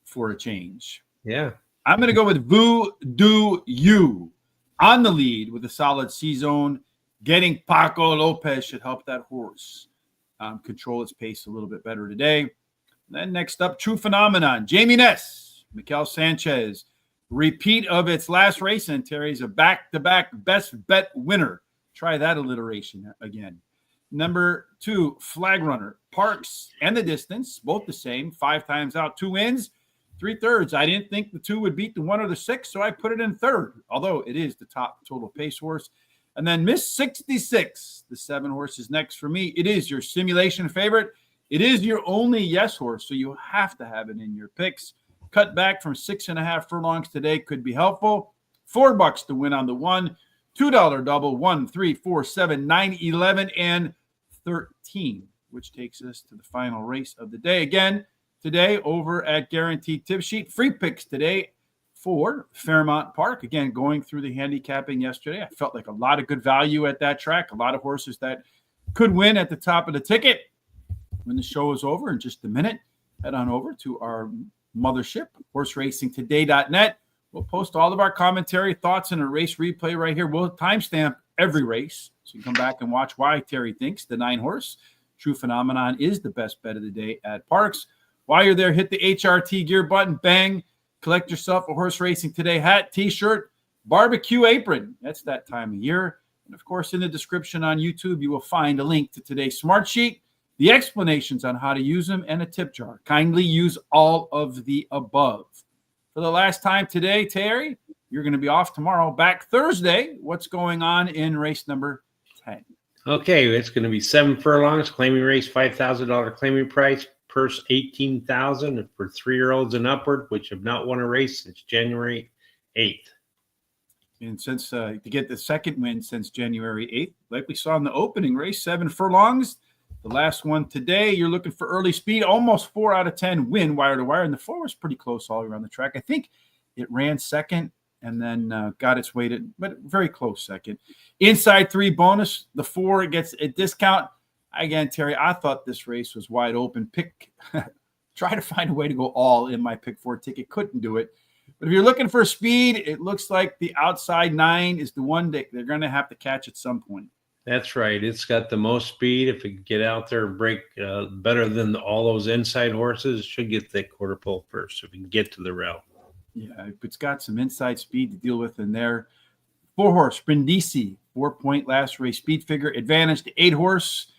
Speaker 1: for a change.
Speaker 2: Yeah.
Speaker 1: I'm going to go with Voodoo You on the lead with a solid C-zone. Getting Paco Lopez should help that horse control its pace a little bit better today. Then next up, True Phenomenon. Jamie Ness, Mikel Sanchez. Repeat of its last race, and Terry's a back-to-back best bet winner. Try that alliteration again. Number 2, Flag Runner. Parx and the distance, both the same. 5 times out, 2 wins, 3/3. I didn't think the 2 would beat the 1 or the 6, so I put it in 3rd, although it is the top total pace horse. And then Miss 66, the 7 horse is next for me. It is your simulation favorite. It is your only yes horse, so you have to have it in your picks. cut back from 6.5 furlongs today could be helpful. $4 to win on the 1, $2 double, 1, 3, 4, 7, 9, 11, and 13, which takes us to the final race of the day. Again, today over at Guaranteed Tip Sheet, free picks today for Fairmount Park. Again, going through the handicapping yesterday, I felt like a lot of good value at that track, a lot of horses that could win at the top of the ticket. When the show is over in just a minute, head on over to our mothership, horseracingtoday.net. We'll post all of our commentary, thoughts, and a race replay right here. We'll timestamp every race, so you can come back and watch why Terry thinks the 9-horse True Phenomenon is the best bet of the day at Parx. While you're there, hit the HRT gear button, bang, collect yourself a Horse Racing Today hat, T-shirt, barbecue apron. That's that time of year. And, of course, in the description on YouTube, you will find a link to today's Smart Sheet, the explanations on how to use them, and a tip jar. Kindly use all of the above. For the last time today, Terry, you're going to be off tomorrow. Back Thursday. What's going on in race number 10?
Speaker 2: Okay, it's going to be 7 furlongs, claiming race, $5,000 claiming price, purse $18,000 for 3-year-olds and upward, which have not won a race since January 8th.
Speaker 1: And since to get the second win since January 8th, like we saw in the opening race, 7 furlongs. The last one today, you're looking for early speed, almost 4 out of 10 win wire to wire. And the 4 was pretty close all around the track. I think it ran second and then got its weighted, but very close second. Inside 3 bonus, the 4 gets a discount. Again, Terry, I thought this race was wide open. Try to find a way to go all in my pick 4 ticket. Couldn't do it. But if you're looking for speed, it looks like the outside 9 is the one that they're going to have to catch at some point.
Speaker 2: That's right. It's got the most speed. If it can get out there and break better than all those inside horses, it should get that quarter pole first if it can get to the rail.
Speaker 1: Yeah, it's got some inside speed to deal with in there. 4-horse, Brindisi, 4-point last race speed figure advantage to 8-horse.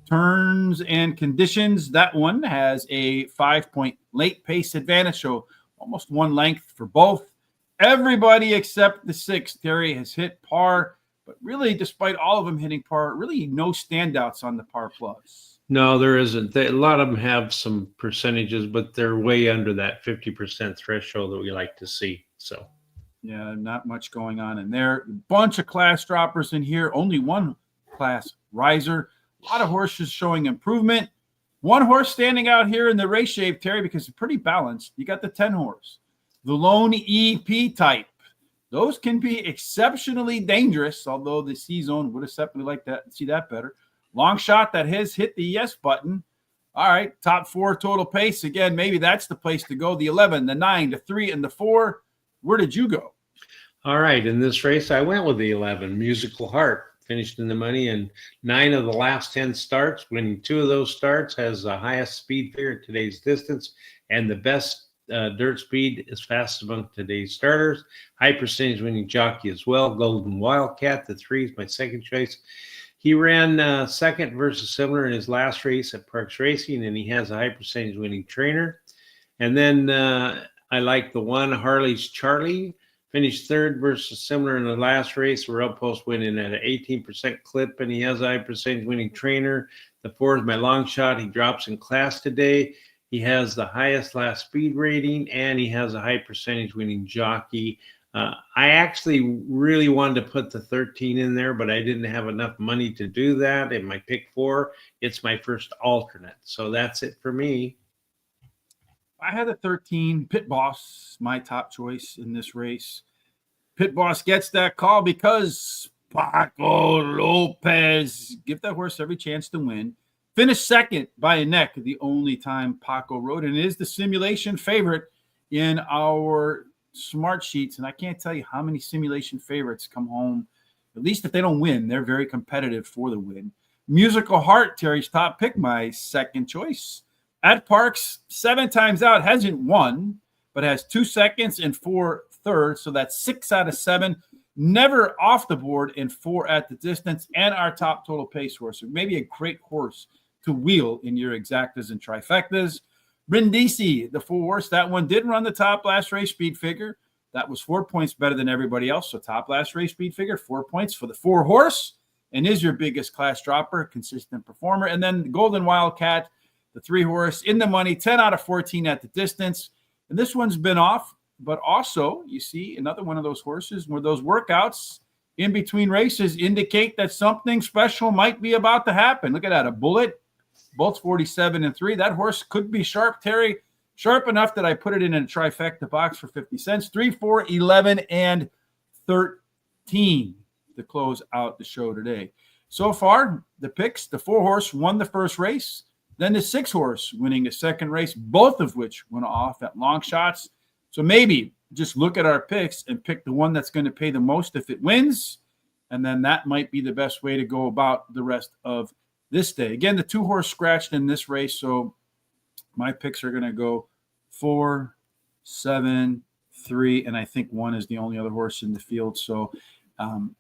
Speaker 1: Turns and conditions. That one has a 5-point late pace advantage, so almost 1 length for both. Everybody except the 6, Terry, has hit par. But really, despite all of them hitting par, really no standouts on the par plus.
Speaker 2: No, there isn't. A lot of them have some percentages, but they're way under that 50% threshold that we like to see. So,
Speaker 1: yeah, not much going on in there. A bunch of class droppers in here. Only 1 class riser. A lot of horses showing improvement. 1 horse standing out here in the race shape, Terry, because it's pretty balanced. You got the 10-horse, the lone EP type. Those can be exceptionally dangerous, although the C-Zone would have definitely liked that, see that better. Long shot that has hit the yes button. All right, top 4 total pace. Again, maybe that's the place to go. The 11, the 9, the 3, and the 4. Where did you go?
Speaker 2: All right, in this race, I went with the 11, Musical Heart. Finished in the money in 9 of the last 10 starts. Winning 2 of those starts, has the highest speed figure in today's distance and the best dirt speed is fast among today's starters. High percentage winning jockey as well. Golden Wildcat, the 3 is my second choice. He ran second versus similar in his last race at Parx Racing, and he has a high percentage winning trainer. And then I like the 1, Harley's Charlie. Finished 3rd versus similar in the last race. We're outpost winning at an 18% clip, and he has a high percentage winning trainer. The 4 is my long shot. He drops in class today. He has the highest last speed rating, and he has a high percentage winning jockey. I actually really wanted to put the 13 in there, but I didn't have enough money to do that. In my pick 4, it's my first alternate. So that's it for me.
Speaker 1: I had a 13, Pit Boss, my top choice in this race. Pit Boss gets that call because Paco Lopez, give that horse every chance to win. Finished second by a neck, the only time Paco rode, and is the simulation favorite in our smart sheets. And I can't tell you how many simulation favorites come home. At least if they don't win, they're very competitive for the win. Musical Heart, Terry's top pick, my second choice. At Parx, 7 times out, hasn't won, but has 2 seconds and 4 thirds. So that's 6 out of 7. Never off the board and 4 at the distance. And our top total pace horse. So maybe a great horse to wheel in your exactas and trifectas. Brindisi, the 4 horse, that one did run the top last race speed figure. That was 4 points better than everybody else. So top last race speed figure, 4 points for the 4 horse, and is your biggest class dropper, consistent performer. And then the Golden Wildcat, the 3 horse, in the money, 10 out of 14 at the distance. And this one's been off, but also you see another one of those horses where those workouts in between races indicate that something special might be about to happen. Look at that, a bullet, both 47-3. That horse could be sharp, Terry. Sharp enough that I put it in a trifecta box for 50 cents. 3, 4, 11, and 13 to close out the show today. So far, the picks, the 4-horse won the first race, then the 6-horse winning the second race, both of which went off at long shots. So maybe just look at our picks and pick the one that's going to pay the most if it wins, and then that might be the best way to go about the rest of this day. Again, the 2-horse scratched in this race, so my picks are going to go 4, 7, 3, and I think 1 is the only other horse in the field. So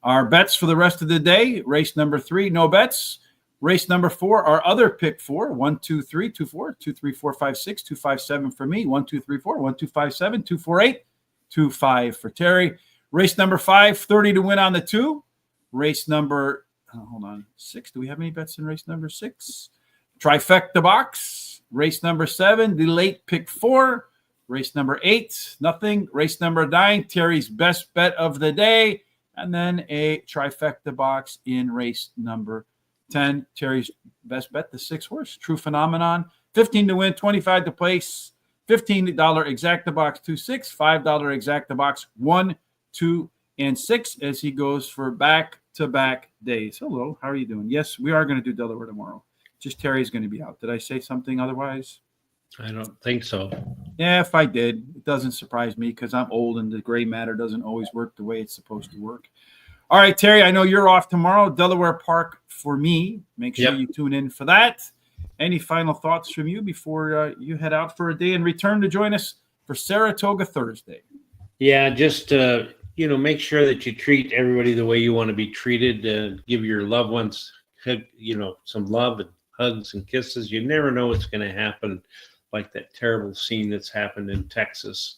Speaker 1: our bets for the rest of the day, race number 3, no bets. Race number 4, our other pick 4, 1, 2, 3, 2, 4, 2, 3, 4, 5, 6, 2, 5, 7 for me, 1, 2, 3, 4, 1, 2, 5, 7, 2, 4, 8, 2, 5 for Terry. Race number 5, 30 to win on the 2. Race number, 6. Do we have any bets in race number 6? Trifecta box. Race number 7, the late pick 4. Race number 8, nothing. Race number 9, Terry's best bet of the day. And then a trifecta box in race number 10. Terry's best bet, the 6-horse, True Phenomenon. 15 to win, 25 to place, $15 exacta box 2, 6, $5 exacta box 1, 2, and 6 as he goes for back-to-back days. Hello, how are you doing? Yes, we are going to do Delaware tomorrow. Just Terry's going to be out. Did I say something otherwise?
Speaker 2: I don't think so.
Speaker 1: Yeah, if I did, it doesn't surprise me because I'm old and the gray matter doesn't always work the way it's supposed to work. All right, Terry, I know you're off tomorrow. Delaware Park for me. Make sure you tune in for that. Any final thoughts from you before you head out for a day and return to join us for Saratoga Thursday?
Speaker 2: Yeah, just, make sure that you treat everybody the way you want to be treated. Give your loved ones, some love and hugs and kisses. You never know what's going to happen, like that terrible scene that's happened in Texas.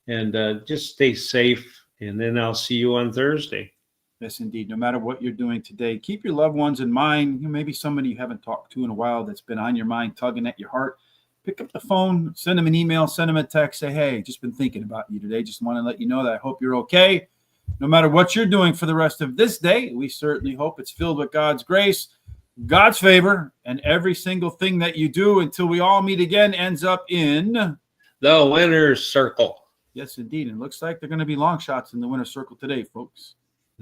Speaker 2: And just stay safe, and then I'll see you on Thursday.
Speaker 1: Yes, indeed. No matter what you're doing today, keep your loved ones in mind. Maybe somebody you haven't talked to in a while that's been on your mind, tugging at your heart. Pick up the phone, send them an email, send them a text, say, hey, just been thinking about you today. Just want to let you know that I hope you're okay. No matter what you're doing for the rest of this day, we certainly hope it's filled with God's grace, God's favor, and every single thing that you do until we all meet again ends up in
Speaker 2: the winner's circle.
Speaker 1: Yes, indeed. And it looks like they're going to be long shots in the winner's circle today, folks.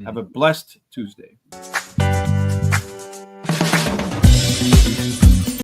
Speaker 1: Have a blessed Tuesday.